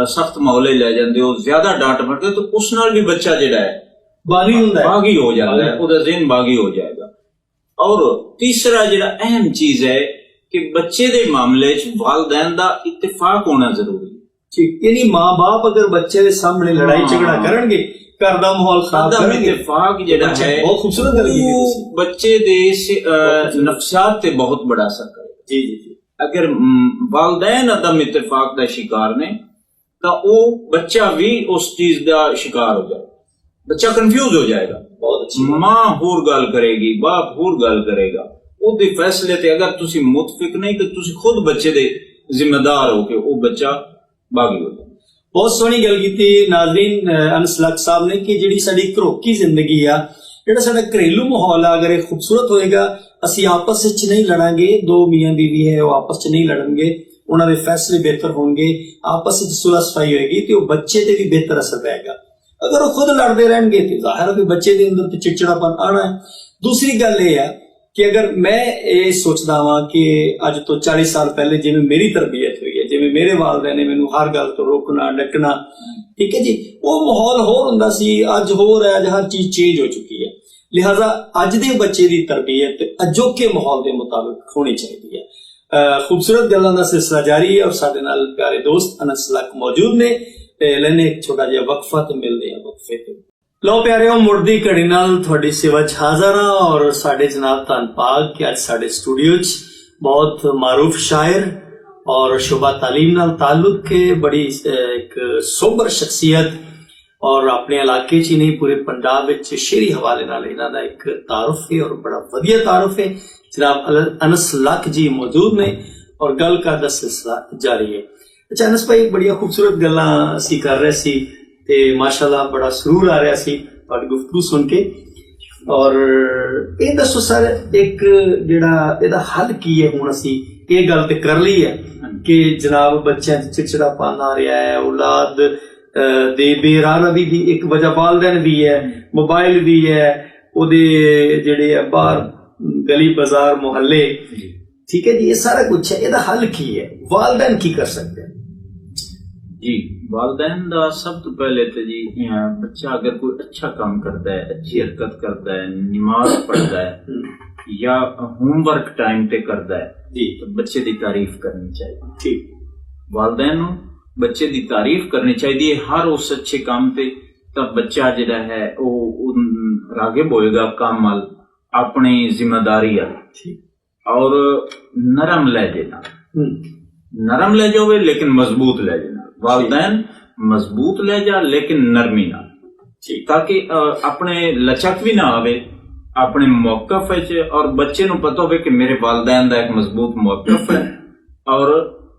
ਸਖਤ ਮਾਹੌਲ ਲੈ ਜਾਂਦੇ ਹੋ, ਜ਼ਿਆਦਾ ਡਾਂਟ ਡਪਟ ਤਾਂ ਉਸ ਨਾਲ ਵੀ ਬੱਚਾ ਜਿਹੜਾ ਹੈ ਬਾਗੀ ਹੋ ਜਾਂਦਾ ਹੈ, ਉਹਦਾ ਜ਼ਿਹਨ ਬਾਗੀ ਹੋ ਜਾਏਗਾ। ਔਰ ਤੀਸਰਾ ਜਿਹੜਾ ਅਹਿਮ ਚੀਜ਼ ਹੈ ਕਿ ਬੱਚੇ ਦੇ ਮਾਮਲੇ 'ਚ ਵਾਲਿदैन ਦਾ ਇਤਫਾਕ ਹੋਣਾ ਜ਼ਰੂਰੀ ਹੈ। ਠੀਕ। ਯਾਨੀ ਮਾਂ-ਬਾਪ ਅਗਰ ਬੱਚੇ ਦੇ ਸਾਹਮਣੇ ਲੜਾਈ ਝਗੜਾ ਕਰਨਗੇ, ਘਰ ਦਾ ਮਾਹੌਲ ਖਰਾਬ ਕਰਨਗੇ, ਇਤਫਾਕ ਜਿਹੜਾ ਹੈ ਬਹੁਤ ਖੂਬਸੂਰਤ ਗੱਲ ਕੀਤੀ ਤੁਸੀਂ, ਬੱਚੇ ਦੇ ਨਫਸਿਆਤ ਤੇ ਬਹੁਤ ਬੜਾ ਅਸਰ ਕਰੇਗਾ। ਜੀ। ਅਗਰ ਵਾਲਿदैन ਅਦਮ ਇਤਫਾਕ ਦਾ ਸ਼ਿਕਾਰ ਨੇ ਤਾਂ ਉਹ ਬੱਚਾ ਵੀ ਉਸ ਚੀਜ਼ ਦਾ ਸ਼ਿਕਾਰ ਹੋ ਜਾਏਗਾ, ਬੱਚਾ ਕਨਫਿਊਜ਼ ਹੋ ਜਾਏਗਾ। ਬਹੁਤ ਅੱਛੀ। ਮਾਂ ਹੋਰ ਗੱਲ ਕਰੇਗੀ, ਬਾਪ ਹੋਰ ਗੱਲ ਕਰੇਗਾ, ਉਹਦੇ ਫੈਸਲੇ ਤੇ ਅਗਰ ਤੁਸੀਂ ਮੁਤਫਿਕ ਨਹੀਂ ਤੇ ਤੁਸੀਂ ਖੁਦ ਬੱਚੇ ਦੇ ਜ਼ਿੰਮੇਦਾਰ ਹੋ ਕੇ ਉਹ ਬੱਚਾ ਬਾਗੀ ਹੋ ਜਾਏ। ਬਹੁਤ ਸੋਹਣੀ ਗੱਲ ਕੀਤੀ ਨਾਜ਼ਰੀਨ ਅਨਸ ਲੱਕ ਸਾਹਿਬ ਨੇ ਕਿ ਜਿਹੜੀ ਸਾਡੀ ਘਰੋਕੀ ਜ਼ਿੰਦਗੀ ਆ, ਜਿਹੜਾ ਸਾਡਾ ਘਰੇਲੂ ਮਾਹੌਲ ਆ, ਅਗਰ ਇਹ ਖੂਬਸੂਰਤ ਹੋਏਗਾ, ਅਸੀਂ ਆਪਸ ਵਿੱਚ ਨਹੀਂ ਲੜਾਂਗੇ, ਦੋ ਮੀਆਂ ਬੀਵੀ ਹੈ ਉਹ ਆਪਸ ਵਿੱਚ ਨਹੀਂ ਲੜਨਗੇ, ਉਹਨਾਂ ਦੇ ਫੈਸਲੇ ਬਿਹਤਰ ਹੋਣਗੇ, ਆਪਸ ਵਿੱਚ ਸੁਲਹ ਸਫਾਈ ਹੋਏਗੀ ਤੇ ਉਹ ਬੱਚੇ ਤੇ ਵੀ ਬਿਹਤਰ ਅਸਰ ਪਏਗਾ। ਅਗਰ ਉਹ ਖੁਦ ਲੜਦੇ ਰਹਿਣਗੇ ਤੇ ਜ਼ਾਹਿਰ ਹੈ ਕਿ ਬੱਚੇ ਦੇ ਅੰਦਰ ਤੇ ਚਿੜਚਿੜਾਪਨ ਆਣਾ ਹੈ। ਦੂਸਰੀ ਗੱਲ ਇਹ ਆ ਕਿ ਅਗਰ ਮੈਂ ਇਹ ਸੋਚਦਾ ਵਾਂ ਕਿ ਅੱਜ ਤੋਂ 40 ਸਾਲ ਪਹਿਲੇ ਜਿਵੇਂ ਮੇਰੀ ਤਰਬੀਅਤ ਹੋਈ ਹੈ, ਜਿਵੇਂ ਮੇਰੇ ਵਾਲਿदैन ਨੇ ਮੈਨੂੰ ਹਰ ਗੱਲ ਤੋਂ ਰੋਕਣਾ ਡੱਕਣਾ, ਠੀਕ ਹੈ ਜੀ, ਉਹ ਮਾਹੌਲ ਹੋਰ ਹੁੰਦਾ ਸੀ, ਅੱਜ ਹੋਰ ਹੈ, ਅੱਜ ਹਰ ਚੀਜ਼ ਚੇਂਜ ਹੋ ਚੁੱਕੀ ਹੈ। ਲਿਹਾਜ਼ਾ ਅੱਜ ਦੇ ਬੱਚੇ ਦੀ ਤਰਬੀਅਤ ਅਜੋਕੇ ਮਾਹੌਲ ਦੇ ਮੁਤਾਬਿਕ ਹੋਣੀ ਚਾਹੀਦੀ ਹੈ। ਖੂਬਸੂਰਤ ਗੱਲਾਂ ਦਾ ਸਿਲਸਿਲਾ ਜਾਰੀ ਹੈ ਔਰ ਸਾਡੇ ਨਾਲ ਪਿਆਰੇ ਦੋਸਤ ਅਨਸ ਲੱਕ ਮੌਜੂਦ ਨੇ। ਲੈਣੇ ਇੱਕ ਛੋਟਾ ਜਿਹਾ ਵਕਫਾ ਤੇ ਮਿਲਦੇ ਆ ਵਕਫੇ ਤੇ। ਲਓ ਪਿਆਰਿਓ, ਮੁੜਦੀ ਘੜੀ ਨਾਲ ਤੁਹਾਡੀ ਸੇਵਾ 'ਚ ਹਾਜ਼ਰ ਹਾਂ ਔਰ ਸਾਡੇ ਜਨਾਬ ਧੰਨ ਪਾਕ ਕਿ ਅੱਜ ਸਾਡੇ ਸਟੂਡੀਓ 'ਚ ਬਹੁਤ ਮਾਰੂਫ ਸ਼ਾਇਰ ਔਰ ਸ਼ੁਬਾ ਤਾਲੀਮ ਨਾਲ ਤਾਲੁਕ ਹੈ, ਬੜੀ ਇੱਕ ਸੋਬਰ ਸ਼ਖਸੀਅਤ ਔਰ ਆਪਣੇ ਇਲਾਕੇ 'ਚ ਹੀ ਨਹੀਂ ਪੂਰੇ ਪੰਜਾਬ ਵਿੱਚ ਸ਼ੇਰੀ ਹਵਾਲੇ ਨਾਲ ਇਹਨਾਂ ਦਾ ਇੱਕ ਤਾਰਫ ਹੈ ਔਰ ਬੜਾ ਵਧੀਆ ਤਾਰਫ ਹੈ। ਜਨਾਬ ਅਨਸ ਲੱਕ ਜੀ ਮੌਜੂਦ ਨੇ ਔਰ ਗੱਲ ਦਾ ਸਿਲਸਿਲਾ ਜਾਰੀ ਹੈ। ਅੱਛਾ ਅਨਸ ਭਾਈ, ਬੜੀਆਂ ਖੂਬਸੂਰਤ ਗੱਲਾਂ ਅਸੀਂ ਕਰ ਰਹੇ ਸੀ ਤੇ ਮਾਸ਼ਾਅੱਲਾ ਬੜਾ ਸਰੂਰ ਆ ਰਿਹਾ ਸੀ ਤੁਹਾਡੀ ਗੁਫ਼ਤਗੂ ਸੁਣ ਕੇ। ਔਰ ਇਹ ਦੱਸੋ ਸਰ, ਇੱਕ ਜਿਹੜਾ ਇਹਦਾ ਹੱਲ ਕੀ ਹੈ? ਹੁਣ ਅਸੀਂ ਇਹ ਗੱਲ ਤੇ ਕਰ ਲਈ ਹੈ ਕਿ ਜਨਾਬ ਬੱਚਿਆਂ 'ਚ ਚਿੜਚਿੜਾਪਨ ਆ ਰਿਹਾ ਹੈ, ਔਲਾਦ ਦੇ ਬੇਰਾਰਵੀ ਦੀ ਇੱਕ ਵਜ੍ਹਾ ਵਾਲਿदैन ਵੀ ਹੈ, ਮੋਬਾਈਲ ਵੀ ਹੈ, ਉਹਦੇ ਜਿਹੜੇ ਬਾਹਰ ਗਲੀ ਬਾਜ਼ਾਰ ਮੁਹੱਲੇ, ਠੀਕ ਹੈ ਜੀ, ਇਹ ਸਾਰਾ ਕੁਛ ਹੈ। ਇਹਦਾ ਹੱਲ ਕੀ ਹੈ? ਵਾਲਿदैन ਕੀ ਕਰ ਸਕਦੇ हैं? जी, वालिदैन ਦਾ ਸਭ ਤੋਂ ਪਹਿਲੇ ਤੇ ਜੀ ਬੱਚਾ ਅਗਰ ਕੋਈ ਅੱਛਾ ਕੰਮ ਕਰਦਾ ਹੈ, ਅੱਛੀ ਹਰਕਤ ਕਰਦਾ ਹੈ, ਨਮਾਜ਼ ਪੜ੍ਹਦਾ ਹੈ ਜਾਂ ਹੋਮਵਰਕ ਟਾਈਮ ਤੇ ਕਰਦਾ ਹੈ ਜੀ, ਤਾਂ ਬੱਚੇ ਦੀ ਤਾਰੀਫ ਕਰਨੀ ਚਾਹੀਦੀ। ਠੀਕ, ਵਾਲਿदैन ਨੂੰ ਬੱਚੇ ਦੀ ਤਾਰੀਫ ਕਰਨੀ ਚਾਹੀਦੀ ਹੈ ਹਰ ਉਸ ਅੱਛੇ ਕੰਮ ਤੇ, ਤਾਂ ਬੱਚਾ ਜਿਹੜਾ ਹੈ ਉਹ ਰਾਗਿਬ ਹੋਏਗਾ ਕੰਮ ਵੱਲ, ਆਪਣੀ ਜ਼ਿੰਮੇਦਾਰੀ ਵੱਲ। ਔਰ ਨਰਮ ਲਹਿਜੇ ਨਾਲ, ਨਰਮ ਲਹਿਜਾ ਹੋਵੇ ਲੇਕਿਨ ਮਜ਼ਬੂਤ ਲਹਿਜੇ ਨਾਲ। वालिदैन मजबूत लहजा लेकिन नरमी ना, ताकि अपने लचक भी ना आवे अपने मौकफ और बच्चे नूं पता होवे कि मेरे वालिदैन दा एक मजबूत मौकफ है और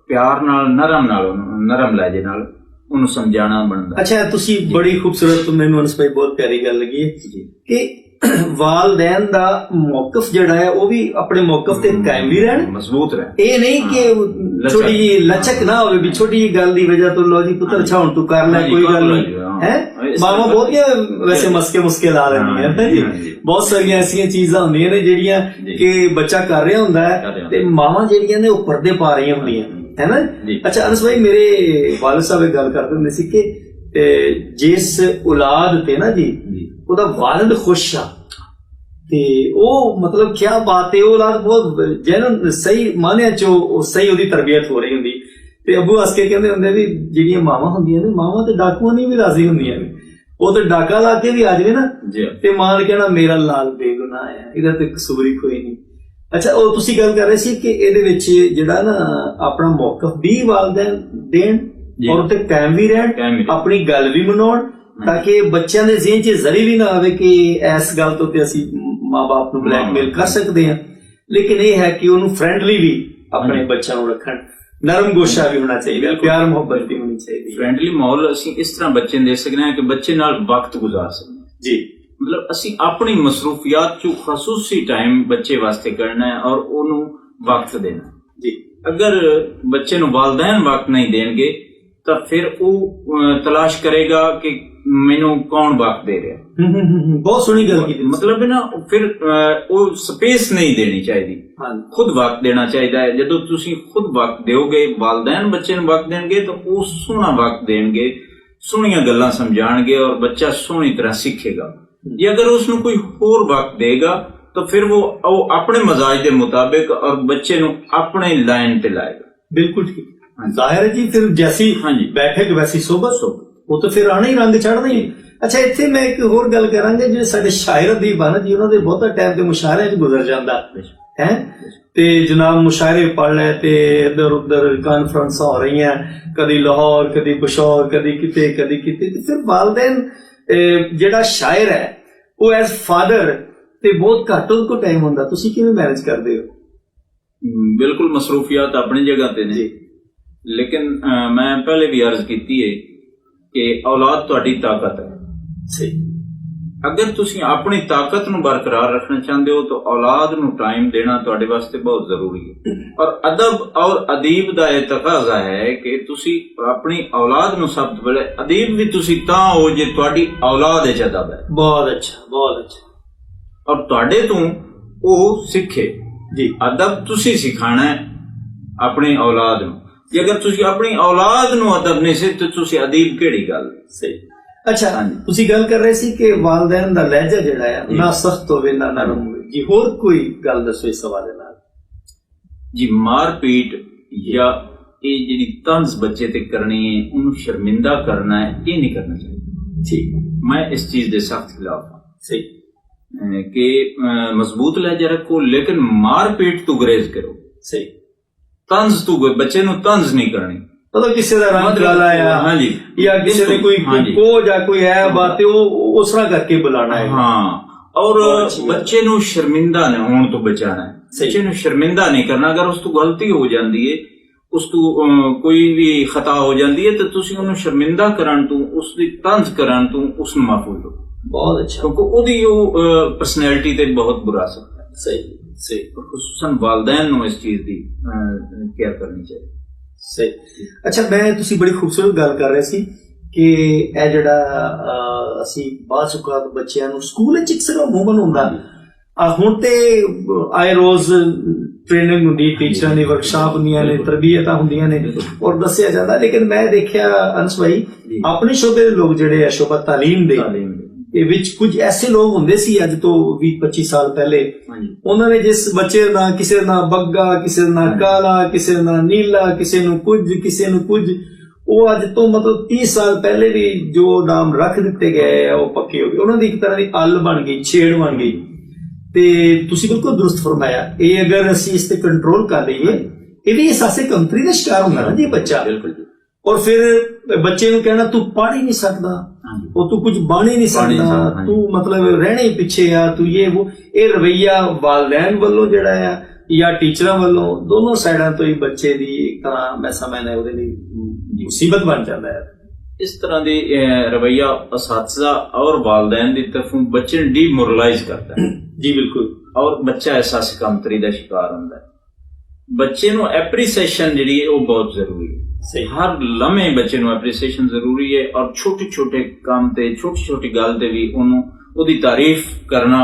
प्यार नाल नरम लहजे नाल उन्हें समझाना बनता। अच्छा, तुसी बड़ी खूबसूरत, मैनूं अनस भाई बहुत प्यारी गल लगी है कि ਵਾਲਦੈਨ ਦਾ ਮੌਕਫ ਜਿਹੜਾ ਹੈ ਉਹ ਵੀ ਆਪਣੇ ਮੌਕਫ ਤੇ ਕਾਇਮ ਵੀ ਰਹਿਣ, ਮਜ਼ਬੂਤ ਰਹਿਣ। ਇਹ ਨਹੀਂ ਕਿ ਛੋਟੀ ਜਿਹੀ ਲਚਕ ਨਾ ਹੋਵੇ ਵੀ ਛੋਟੀ ਜਿਹੀ ਗੱਲ ਦੀ ਵਜ੍ਹਾ ਤੋਂ ਲੋ ਜੀ ਪੁੱਤਰ ਅੱਛਾ ਹੁਣ ਤੂੰ ਕਰ ਲੈ ਕੋਈ ਗੱਲ ਨਹੀਂ ਹੈ। ਮਾਵਾਂ ਬਹੁਤੀਆਂ ਵੈਸੇ ਮਸਕੇ ਲਾ ਲੈਂਦੀਆਂ ਹੈ ਜੀ, ਬਹੁਤ ਸਾਰੀਆਂ ਐਸੀਆਂ ਚੀਜ਼ਾਂ ਹੁੰਦੀਆਂ ਨੇ ਜਿਹੜੀਆਂ ਕਿ ਬੱਚਾ ਕਰ ਰਿਹਾ ਹੁੰਦਾ ਹੈ ਤੇ ਮਾਵਾਂ ਜਿਹੜੀਆਂ ਨੇ ਉਹ ਪਰਦੇ ਪਾ ਰਹੀਆਂ ਹੁੰਦੀਆਂ ਹੈ ਨਾ। ਅੱਛਾ ਅਨਸ ਭਾਈ, ਮੇਰੇ ਵਾਲਿਦ ਸਾਹਿਬ ਇਹ ਗੱਲ ਕਰਦੇ ਹੁੰਦੇ ਸੀ ਕਿ ਜਿਸ ਔਲਾਦ ਤੇ ਨਾ ਜੀ ਉਹਦਾ ਵਾਲਿਦ ਖੁਸ਼ ਆ ਤੇ ਉਹ ਮਤਲਬ ਕਿਆ ਬਾਤ ਹੈ, ਉਹ ਔਲਾਦ ਬਹੁਤ ਜੈਨੂਨ ਸਹੀ ਮਾਨਿਆਂ ਚ ਸਹੀ ਉਹਦੀ ਤਰਬੀਅਤ ਹੋ ਰਹੀ ਹੁੰਦੀ। ਤੇ ਅੱਬੂ ਹੱਸ ਕੇ ਕਹਿੰਦੇ ਹੁੰਦੇ ਵੀ ਜਿਹੜੀਆਂ ਮਾਵਾਂ ਹੁੰਦੀਆਂ ਨੇ, ਮਾਵਾਂ ਤੇ ਡਾਕੂਆਂ ਨਹੀਂ ਵੀ ਰਾਜ਼ੀ ਹੁੰਦੀਆਂ ਨੇ, ਉਹ ਤੇ ਡਾਕਾ ਲਾ ਕੇ ਵੀ ਆ ਜਾਵੇ ਨਾ ਤੇ ਮਾਂ ਨੇ ਕਹਿਣਾ ਮੇਰਾ ਲਾਲ ਬੇਗੁਨਾਹ ਹੈ, ਇਹਦਾ ਤੇ ਕਸੂਰ ਹੀ ਕੋਈ ਨਹੀਂ। ਅੱਛਾ ਉਹ ਤੁਸੀਂ ਗੱਲ ਕਰ ਰਹੇ ਸੀ ਕਿ ਇਹਦੇ ਵਿੱਚ ਜਿਹੜਾ ਨਾ ਆਪਣਾ ਮੌਕਫ ਵੀ ਵਾਲਿदैन ਦੇਣ ਔਰ ਉੱਤੇ ਕਾਇਮ ਵੀ ਰਹਿਣ, ਆਪਣੀ ਗੱਲ ਵੀ ਮਨਾਉਣ, ਤਾਂ ਕਿ ਬੱਚਿਆਂ ਦੇ ਜ਼ਿਹਨ 'ਚ ਜ਼ਰੀ ਵੀ ਨਾ ਆਵੇ ਕਿ ਇਸ ਗੱਲ ਤੋਂ ਤੇ ਅਸੀਂ ਮਾਂ-ਬਾਪ ਨੂੰ ਬਲੈਕਮੇਲ ਕਰ ਸਕਦੇ ਹਾਂ। ਲੇਕਿਨ ਇਹ ਹੈ ਕਿ ਉਹਨੂੰ ਫਰੈਂਡਲੀ ਵੀ ਆਪਣੇ ਬੱਚਿਆਂ ਨੂੰ ਰੱਖਣ, ਨਰਮ ਗੋਸ਼ਾ ਵੀ ਹੋਣਾ ਚਾਹੀਦਾ, ਪਿਆਰ ਮੁਹੱਬਤ ਵੀ ਹੋਣੀ ਚਾਹੀਦੀ। ਫਰੈਂਡਲੀ ਮਾਹੌਲ ਅਸੀਂ ਇਸ ਤਰ੍ਹਾਂ ਬੱਚੇ ਨੂੰ ਦੇ ਸਕਦੇ ਹਾਂ ਕਿ ਬੱਚੇ ਨਾਲ ਵਕਤ ਗੁਜ਼ਾਰ ਸਕਦੇ ਹਾਂ ਜੀ। ਮਤਲਬ ਅਸੀਂ ਆਪਣੀ ਮਸਰੂਫੀਅਤ ਚੋਂ ਖਸੂਸੀ ਟਾਈਮ ਬੱਚੇ ਵਾਸਤੇ ਕਰਨਾ ਹੈ ਔਰ ਉਹਨੂੰ ਵਕਤ ਦੇਣਾ ਜੀ। ਅਗਰ ਬੱਚੇ ਨੂੰ ਵਾਲਿदैन ਵਕਤ ਨਹੀਂ ਦੇਣਗੇ ਤਾਂ ਫਿਰ ਉਹ ਤਲਾਸ਼ ਕਰੇਗਾ ਕਿ ਮੈਨੂੰ ਕੌਣ ਵਕਤ ਦੇ ਰਿਹਾ। ਬਹੁਤ ਸੋਹਣੀ ਗੱਲ ਕੀਤੀ। ਮਤਲਬ ਨਾ ਫਿਰ ਉਹ ਸਪੇਸ ਨਹੀਂ ਦੇਣੀ ਚਾਹੀਦੀ, ਖੁਦ ਵਕਤ ਦੇਣਾ ਚਾਹੀਦਾ ਹੈ। ਜਦੋਂ ਤੁਸੀਂ ਖੁਦ ਵਕਤ ਦਿਓਗੇ, ਵਾਲਿदैन ਬੱਚੇ ਨੂੰ ਵਕਤ ਦੇਣਗੇ ਤਾਂ ਉਹ ਸੋਹਣਾ ਵਕਤ ਦੇਣਗੇ, ਸੋਹਣੀਆਂ ਗੱਲਾਂ ਸਮਝਾਣਗੇ ਔਰ ਬੱਚਾ ਸੋਹਣੀ ਤਰ੍ਹਾਂ ਸਿੱਖੇਗਾ। ਜੇ ਅਗਰ ਉਸਨੂੰ ਕੋਈ ਹੋਰ ਵਕਤ ਦੇਗਾ ਤਾਂ ਫਿਰ ਉਹ ਆਪਣੇ ਮਜ਼ਾਜ ਦੇ ਮੁਤਾबिक ਔਰ ਬੱਚੇ ਨੂੰ ਆਪਣੇ ਲਾਈਨ ਤੇ ਲਾਏਗਾ। ਬਿਲਕੁਲ ਠੀਕ, ਜ਼ਾਹਿਰ ਹੈ ਜੀ। ਫਿਰ ਜੈਸੀ ਬੈਠਕ ਵੈਸੀ ਸੋਬਤ, ਉਹ ਤਾਂ ਫਿਰ ਆਣਾ ਹੀ ਰੰਗ ਚੜ੍ਹਨਾ ਹੀ। ਅੱਛਾ ਇੱਥੇ ਮੈਂ ਇੱਕ ਹੋਰ ਗੱਲ ਕਰਾਂਗੇ, ਜਿਹੜੇ ਸਾਡੇ ਸ਼ਾਇਰ ਅਦੀਬ ਹਨ ਜੀ, ਉਹਨਾਂ ਦੇ ਬਹੁਤਾ ਟਾਈਮ ਤੇ ਮੁਸ਼ਾਇਰਿਆਂ 'ਚ ਗੁਜ਼ਰ ਜਾਂਦਾ ਹੈ ਤੇ ਜਨਾਬ ਮੁਸ਼ਾਇਰੇ ਪੜ੍ਹ ਲੈ ਤੇ ਇੱਧਰ ਉੱਧਰ ਕਾਨਫਰੰਸਾਂ ਹੋ ਰਹੀਆਂ, ਕਦੀ ਲਾਹੌਰ, ਕਦੀ ਪਿਸ਼ੌਰ, ਕਦੀ ਕਿਤੇ ਤੇ ਫਿਰ ਵਾਲਿदैन ਜਿਹੜਾ ਸ਼ਾਇਰ ਹੈ ਉਹ ਐਜ਼ ਫਾਦਰ ਤੇ ਬਹੁਤ ਘੱਟ ਉਹਦੇ ਕੋਲ ਟਾਈਮ ਹੁੰਦਾ। ਤੁਸੀਂ ਕਿਵੇਂ ਮੈਨੇਜ ਕਰਦੇ ਹੋ? ਬਿਲਕੁਲ ਮਸਰੂਫੀਅਤ ਆਪਣੀ ਜਗ੍ਹਾ ਤੇ ਨੇ, ਲੇਕਿਨ ਮੈਂ ਪਹਿਲੇ ਵੀ ਅਰਜ਼ ਕੀਤੀ ਹੈ ਕਿ ਔਲਾਦ ਤੁਹਾਡੀ ਤਾਕਤ ਹੈ। ਸਹੀ। ਅਗਰ ਤੁਸੀਂ ਆਪਣੀ ਤਾਕਤ ਨੂੰ ਬਰਕਰਾਰ ਰੱਖਣਾ ਚਾਹੁੰਦੇ ਹੋ ਤਾਂ ਔਲਾਦ ਨੂੰ ਟਾਈਮ ਦੇਣਾ ਤੁਹਾਡੇ ਵਾਸਤੇ ਬਹੁਤ ਜ਼ਰੂਰੀ ਹੈ। ਔਰ ਅਦਬ ਔਰ ਅਦੀਬ ਦਾ ਇਹ ਤਕਾਜ਼ਾ ਹੈ ਕਿ ਤੁਸੀਂ ਆਪਣੀ ਔਲਾਦ ਨੂੰ ਸਭ ਤੋਂ ਪਹਿਲੇ, ਅਦੀਬ ਵੀ ਤੁਸੀਂ ਤਾਂ ਹੋ ਜੇ ਤੁਹਾਡੀ ਔਲਾਦ ਵਿੱਚ ਅਦਬ ਹੈ। ਬਹੁਤ ਅੱਛਾ, ਬਹੁਤ ਅੱਛਾ। ਔਰ ਤੁਹਾਡੇ ਤੋਂ ਉਹ ਸਿੱਖੇ ਜੀ। ਅਦਬ ਤੁਸੀਂ ਸਿਖਾਣਾ ਹੈ ਆਪਣੀ ਔਲਾਦ ਨੂੰ। ਜੇ ਅਗਰ ਤੁਸੀਂ ਆਪਣੀ ਔਲਾਦ ਨੂੰ ਅਦਬ ਨਹੀਂ ਸਿੱਖਾਉਂਦੇ ਤਾਂ ਤੁਸੀਂ ਅਦੀਬ ਕਿਹੜੀ ਗੱਲ। ਸਹੀ। ਅੱਛਾ ਤੁਸੀਂ ਗੱਲ ਕਰ ਰਹੇ ਸੀ ਕਿ ਵਾਲਿदैन ਦਾ ਲਹਿਜਾ ਜਿਹੜਾ ਹੈ ਨਾ ਸਖਤ ਹੋਵੇ ਨਾ ਨਰਮ ਹੋਵੇ ਜੀ। ਹੋਰ ਕੋਈ ਗੱਲ ਦੱਸੋ ਇਸ ਹਵਾਲੇ ਨਾਲ ਜੀ। ਮਾਰ ਪੀਟ ਜਾਂ ਇਹ ਜਿਹੜੀ ਤੰਜ਼ ਬੱਚੇ ਤੇ ਕਰਨੀ ਹੈ, ਉਹਨੂੰ ਸ਼ਰਮਿੰਦਾ ਕਰਨਾ ਹੈ, ਇਹ ਨਹੀਂ ਕਰਨਾ ਚਾਹੀਦਾ। ਠੀਕ, ਮੈਂ ਇਸ ਚੀਜ਼ ਦੇ ਸਖਤ ਖਿਲਾਫ ਹਾਂ। ਸਹੀ ਕਿ ਮਜ਼ਬੂਤ ਲਹਿਜਾ ਰੱਖੋ ਲੇਕਿਨ ਮਾਰ ਪੀਟ ਤੋਂ ਗੁਰੇਜ਼ ਕਰੋ। ਸਹੀ। ਤੰਜ਼ ਤੋਂ ਬੱਚੇ ਨੂੰ ਤੰਜ਼ ਨਹੀਂ ਕਰਨੀ। ਮਤਲਬ ਕਿਸੇ ਦਾ ਰੰਗ ਕਾਲਾ ਆ ਹਾਂਜੀ, ਜਾਂ ਕਿਸੇ ਦੇ ਕੋਈ ਕੋ ਜਾਂ ਕੋਈ ਹੈ ਬਾਤ ਉਹ ਉਸ ਤਰ੍ਹਾਂ ਕਰਕੇ ਬੁਲਾਣਾ ਹੈ। ਹਾਂ, ਔਰ ਬੱਚੇ ਨੂੰ ਸ਼ਰਮਿੰਦਾ ਨਾ ਹੋਣ ਤੋਂ ਬਚਾਣਾ ਹੈ। ਬੱਚੇ ਨੂੰ ਸ਼ਰਮਿੰਦਾ ਨਹੀਂ ਕਰਨਾ। ਅਗਰ ਉਸ ਤੋਂ ਗਲਤੀ ਹੋ ਜਾਂਦੀ ਹੈ, ਉਸ ਤੋਂ ਕੋਈ ਵੀ ਖਤਾ ਹੋ ਜਾਂਦੀ ਹੈ ਤਾਂ ਤੁਸੀਂ ਉਹਨੂੰ ਸ਼ਰਮਿੰਦਾ ਕਰਨ ਤੋਂ, ਉਸ ਦੀ ਤੰਜ਼ ਕਰਨ ਤੋਂ ਉਸ ਨੂੰ ਮਾਫੂਲ ਕਰੋ। ਬਹੁਤ ਅੱਛਾ, ਕਿਉਂਕਿ ਉਹਦੀ ਉਹ ਪਰਸਨੈਲਿਟੀ ਤੇ ਬਹੁਤ ਬੁਰਾ ਅਸਰ ਹੈ। ਸਹੀ ਸਹੀ। ਖੁਸੂਸਨ ਵਾਲਿदैन ਨੂੰ ਇਸ ਚੀਜ਼ ਦੀ ਕੇਅਰ ਕਰਨੀ ਚਾਹੀਦੀ। ਸਹੀ। ਅੱਛਾ ਮੈਂ ਤੁਸੀਂ ਬੜੀ ਖੂਬਸੂਰਤ ਗੱਲ ਕਰ ਰਹੇ ਸੀ ਕਿ ਇਹ ਜਿਹੜਾ ਅਸੀਂ ਬਾਸੁਕਾਤ ਬੱਚਿਆਂ ਨੂੰ ਸਕੂਲ ਵਿੱਚ ਇੱਕ ਸਿਰਫ ਮੂਮਨ ਹੁੰਦਾ। ਹੁਣ ਤੇ ਆਏ ਰੋਜ਼ ਟ੍ਰੇਨਿੰਗ ਹੁੰਦੀ, ਟੀਚਰਾਂ ਦੀ ਵਰਕਸ਼ਾਪ ਹੁੰਦੀਆਂ ਨੇ, ਤਰਬੀਅਤਾਂ ਹੁੰਦੀਆਂ ਨੇ ਔਰ ਦੱਸਿਆ ਜਾਂਦਾ। ਲੇਕਿਨ ਮੈਂ ਦੇਖਿਆ ਅਨਸ ਭਾਈ ਆਪਣੇ ਸ਼ੋਬੇ ਦੇ ਲੋਕ ਜਿਹੜੇ ਆ, ਸ਼ੋਬਾ ਤਾਲੀਮ ਦੇ ਵਿੱਚ ਕੁਝ ਐਸੇ ਲੋਕ ਹੁੰਦੇ ਸੀ ਅੱਜ ਤੋਂ 20-25 ਸਾਲ ਪਹਿਲੇ, ਉਹਨਾਂ ਨੇ ਜਿਸ ਬੱਚੇ ਦਾ ਕਿਸੇ ਦਾ ਬੱਗਾ, ਕਿਸੇ ਦਾ ਕਾਲਾ, ਕਿਸੇ ਦਾ ਨੀਲਾ, ਕਿਸੇ ਨੂੰ ਕੁਝ, ਉਹ ਅੱਜ ਤੋਂ ਮਤਲਬ 30 ਸਾਲ ਪਹਿਲੇ ਵੀ ਜੋ ਨਾਮ ਰੱਖ ਦਿੱਤੇ ਗਏ ਆ ਉਹ ਪੱਕੇ ਹੋ ਗਏ। ਉਹਨਾਂ ਦੀ ਇੱਕ ਤਰ੍ਹਾਂ ਦੀ ਅੱਲ ਬਣ ਗਈ, ਛੇੜ ਬਣ ਗਈ। ਤੇ ਤੁਸੀਂ ਬਿਲਕੁਲ ਦੁਰਸਤ ਫਰਮਾਇਆ। ਇਹ ਅਗਰ ਅਸੀਂ ਇਸ ਤੇ ਕੰਟਰੋਲ ਕਰ ਲਈਏ, ਇਹ ਵੀ ਅਹਿਸਾਸੇ ਕਮਤਰੀ ਦਾ ਸ਼ਿਕਾਰ ਹੁੰਦਾ ਨਾ ਜੀ ਬੱਚਾ। ਬਿਲਕੁਲ। ਔਰ ਫਿਰ ਬੱਚੇ ਨੂੰ ਕਹਿਣਾ ਤੂੰ ਪੜ੍ਹ ਹੀ ਨਹੀਂ ਸਕਦਾ, ਉਹ ਤੂੰ ਕੁਝ ਬਣ ਹੀ ਨਹੀਂ ਸਕਦਾ, ਤੂੰ ਮਤਲਬ ਰਹਿਣੇ ਹੀ ਪਿੱਛੇ ਆ, ਤੂੰ ਇਹ ਰਵਈਆ ਵਾਲਿदैन ਵੱਲੋਂ ਜਿਹੜਾ ਆ ਜਾਂ ਟੀਚਰਾਂ ਵੱਲੋਂ, ਦੋਨੋਂ ਸਾਈਡਾਂ ਤੋਂ ਹੀ ਬੱਚੇ ਦੀ ਇੱਕ ਤਰ੍ਹਾਂ ਮੈਂ ਸਮਝਦਾ ਉਹਦੇ ਲਈ ਮੁਸੀਬਤ ਬਣ ਜਾਂਦਾ ਹੈ। इस तरह ਦੀ ਰਵਈਆ ਅਸਾਤਜ਼ਾ ਔਰ ਵਾਲਿदैन ਦੀ ਤਰਫੋਂ ਬੱਚੇ ਨੂੰ ਡੀਮੋਰਲਾਈਜ਼ ਕਰਦਾ ਹੈ ਜੀ ਬਿਲਕੁਲ। ਔਰ ਬੱਚਾ ਅਹਿਸਾਸ ਕਮਤਰੀ ਦਾ ਸ਼ਿਕਾਰ ਹੁੰਦਾ ਹੈ। ਬੱਚੇ ਨੂੰ ਐਪਰੀਸੀਏਸ਼ਨ ਜਿਹੜੀ ਹੈ ਉਹ ਬਹੁਤ ਜ਼ਰੂਰੀ ਹੈ। ਸਹੀ। ਹਰ ਲਮੇ ਬੱਚੇ ਨੂੰ ਐਪਰੀਸੀਏਸ਼ਨ ਜ਼ਰੂਰੀ ਹੈ ਔਰ ਛੋਟੇ ਛੋਟੇ ਕੰਮ ਤੇ ਛੋਟੀ ਛੋਟੀ ਗੱਲ ਤੇ ਵੀ ਉਹਨੂੰ ਉਹਦੀ ਤਾਰੀਫ ਕਰਨਾ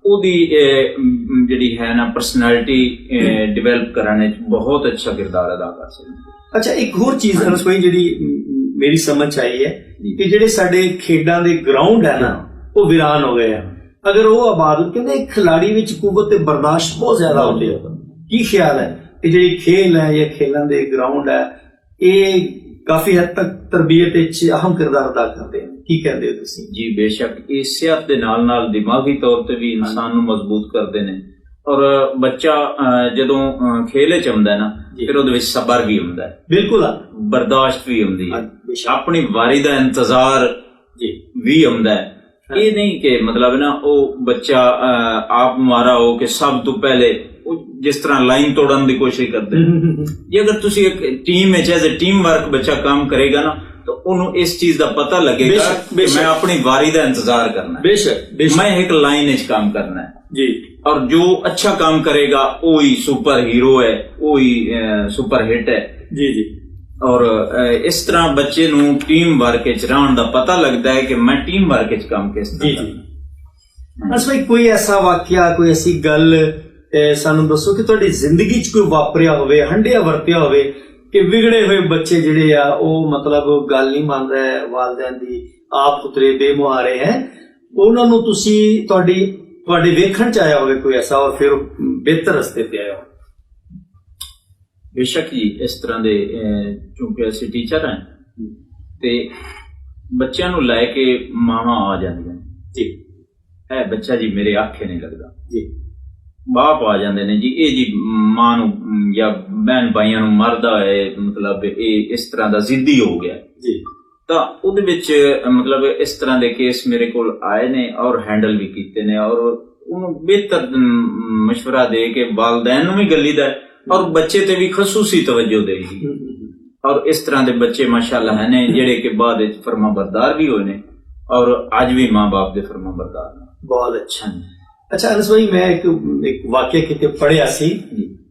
ਉਹਦੀ ਜਿਹੜੀ ਹੈ ਨਾ ਪਰਸਨੈਲਿਟੀ ਡਿਵੈਲਪ ਕਰਨ ਵਿੱਚ ਬਹੁਤ ਅੱਛਾ ਕਿਰਦਾਰ ਅਦਾ ਕਰ ਸਕਦੀ ਹੈ। ਅੱਛਾ, ਇੱਕ ਹੋਰ ਚੀਜ਼ ਅਨਸ ਭਾਈ ਜਿਹੜੀ ਮੇਰੀ ਸਮਝ ਆਈ ਹੈ ਕਿ ਜਿਹੜੇ ਸਾਡੇ ਖੇਡਾਂ ਦੇ ਗਰਾਊਂਡ ਹੈ ਨਾ ਉਹ ਵੀਰਾਨ ਹੋ ਗਏ ਆ। ਅਗਰ ਉਹ ਆਬਾਦ ਕਹਿੰਦੇ ਖਿਲਾੜੀ ਵਿੱਚ ਕੁਵਤ ਤੇ ਬਰਦਾਸ਼ਤ ਬਹੁਤ ਜ਼ਿਆਦਾ ਹੁੰਦੀ ਹੈ। ਕੀ ਖਿਆਲ ਹੈ ਕਿ ਜਿਹੜੀ ਖੇਲ ਹੈ ਜਾਂ ਖੇਲਾਂ ਦੇ ਗਰਾਊਂਡ ਹੈ ਇਹ ਕਾਫੀ ਹੱਦ ਤੱਕ ਤਰਬੀਅਤ ਵਿੱਚ ਅਹਿਮ ਕਿਰਦਾਰ ਅਦਾ ਕਰਦੇ ਹਨ? ਕੀ ਕਹਿੰਦੇ ਹੋ ਤੁਸੀਂ? ਜੀ ਬੇਸ਼ੱਕ ਇਹ ਸਿਹਤ ਦੇ ਨਾਲ ਨਾਲ ਦਿਮਾਗੀ ਤੌਰ ਤੇ ਵੀ ਇਨਸਾਨ ਨੂੰ ਮਜ਼ਬੂਤ ਕਰਦੇ ਨੇ ਔਰ ਬੱਚਾ ਜਦੋਂ ਖੇਲ ਚ ਆਉਂਦਾ ਨਾ ਫਿਰ ਉਹਦੇ ਵਿੱਚ ਸਬਰ ਵੀ ਹੁੰਦਾ ਹੈ, ਬਿਲਕੁਲ ਬਰਦਾਸ਼ਤ ਵੀ ਹੁੰਦੀ ਹੈ, ਆਪਣੀ ਵਾਰੀ ਦਾ ਇੰਤਜ਼ਾਰ ਵੀ ਹੁੰਦਾ ਹੈ। ਇਹ ਨਹੀਂ ਕਿ ਮਤਲਬ ਨਾ ਉਹ ਬੱਚਾ ਆਪ ਮਾਰਾ ਹੋ ਕਿ ਸਭ ਤੋਂ ਪਹਿਲੇ ਜਿਸ ਤਰ੍ਹਾਂ ਲਾਈਨ ਤੋੜਨ ਦੀ ਕੋਸ਼ਿਸ਼ ਕਰਦੇ ਜੇ ਅਗਰ ਤੁਸੀਂ ਇੱਕ ਟੀਮ ਵਿੱਚ ਐਜ਼ ਅ ਟੀਮ ਵਰਕ ਬੱਚਾ ਕੰਮ ਕਰੇਗਾ ਨਾ ਤਾਂ ਉਹਨੂੰ ਇਸ ਚੀਜ਼ ਦਾ ਪਤਾ ਲੱਗੇਗਾ ਕਿ ਮੈਂ ਆਪਣੀ ਵਾਰੀ ਦਾ ਇੰਤਜ਼ਾਰ ਕਰਨਾ ਹੈ, ਮੈਂ ਇੱਕ ਲਾਈਨ ਵਿੱਚ ਕੰਮ ਕਰਨਾ ਹੈ ਜੀ। ਔਰ ਜੋ ਅੱਛਾ ਕੰਮ ਕਰੇਗਾ ਉਹ ਹੀ ਸੁਪਰ ਹੀਰੋ ਹੈ, ਉਹ ਹੀ ਸੁਪਰ ਹਿੱਟ ਹੈ ਜੀ ਜੀ। ਔਰ ਇਸ ਤਰ੍ਹਾਂ ਬੱਚੇ ਨੂੰ ਟੀਮ ਵਰਕ ਵਿੱਚ ਰਹਿਣ ਦਾ ਪਤਾ ਲੱਗਦਾ ਹੈ ਕਿ ਮੈਂ ਟੀਮ ਵਰਕ ਵਿੱਚ ਕੰਮ ਕਿਸ ਤਰ੍ਹਾਂ ਕਰਨਾ। ਅੱਛਾ ਭਾਈ, ਕੋਈ ਐਸਾ ਵਾਕਿਆ, ਕੋਈ ਐਸੀ ਗੱਲ ਸਾਨੂੰ ਦੱਸੋ ਕਿ ਤੁਹਾਡੀ ਜ਼ਿੰਦਗੀ 'ਚ ਕੋਈ ਵਾਪਰਿਆ ਹੋਵੇ, ਹੰਡਿਆ ਵਰਤਿਆ ਹੋਵੇ ਕਿ ਵਿਗੜੇ ਹੋਏ ਬੱਚੇ ਜਿਹੜੇ ਆ ਉਹ ਮਤਲਬ ਗੱਲ ਨਹੀਂ ਮੰਨ ਰਹੇ ਵਾਲਿदैन ਦੀ, ਆਪ ਉਤਰੇ ਬੇਮੁਹਾਰੇ ਹੈ, ਉਹਨਾਂ ਨੂੰ ਤੁਸੀਂ ਤੁਹਾਡੇ ਵੇਖਣ 'ਚ ਆਇਆ ਹੋਵੇ ਕੋਈ ਐਸਾ ਔਰ ਫਿਰ ਬਿਹਤਰ ਰਸਤੇ ਤੇ ਆਇਆ ਹੋ? ਬੇਸ਼ੱਕ ਜੀ, ਇਸ ਤਰ੍ਹਾਂ ਦੇ ਕਿਉਂਕਿ ਅਸੀਂ ਟੀਚਰ ਹਾਂ ਤੇ ਬੱਚਿਆਂ ਨੂੰ ਲੈ ਕੇ ਮਾਵਾਂ ਆ ਜਾਂਦੀਆਂ ਜੀ, ਇਹ ਬੱਚਾ ਜੀ ਮੇਰੇ ਆਖੇ ਨਹੀਂ ਲੱਗਦਾ ਜੀ, ਬਾਪ ਆ ਜਾਂਦੇ ਨੇ ਜੀ, ਇਹ ਜੀ ਮਾਂ ਨੂੰ ਜਾਂ ਭੈਣ ਭਾਈਆਂ ਨੂੰ ਮਾਰਦਾ ਹੈ, ਮਤਲਬ ਇਹ ਇਸ ਤਰ੍ਹਾਂ ਦਾ ਜ਼ਿੱਦੀ ਹੋ ਗਿਆ ਜੀ। ਤਾਂ ਉਹਦੇ ਵਿੱਚ ਮਤਲਬ ਇਸ ਤਰ੍ਹਾਂ ਦੇ ਕੇਸ ਮੇਰੇ ਕੋਲ ਆਏ ਨੇ ਔਰ ਹੈਂਡਲ ਵੀ ਕੀਤੇ ਨੇ ਔਰ ਉਹਨੂੰ ਬਿਹਤਰ ਮਸ਼ਵਰਾ ਦੇ ਕੇ ਵਾਲਿदैन ਨੂੰ ਵੀ ਗੱਲੀਦਾ ਔਰ ਬੱਚੇ ਤੇ ਵੀ ਖਸੂਸੀ ਤਵੱਜੋ ਦੇਗੀ। ਔਰ ਇਸ ਤਰ੍ਹਾਂ ਦੇ ਬੱਚੇ ਮਾਸ਼ਾਅੱਲਾ ਹੈ ਨੇ ਜਿਹੜੇ ਕਿ ਬਾਅਦ ਵਿੱਚ ਫਰਮਾਬਰਦਾਰ ਵੀ ਹੋਏ ਨੇ ਔਰ ਅੱਜ ਵੀ ਮਾਂ ਬਾਪ ਦੇ ਫਰਮਾਬਰਦਾਰ ਨੇ। ਬਹੁਤ ਅੱਛਾ। ਅੱਛਾ ਅਨਸ ਭਾਈ, ਮੈਂ ਇੱਕ ਵਾਕਿਆ ਕਿਤੇ ਪੜ੍ਹਿਆ ਸੀ,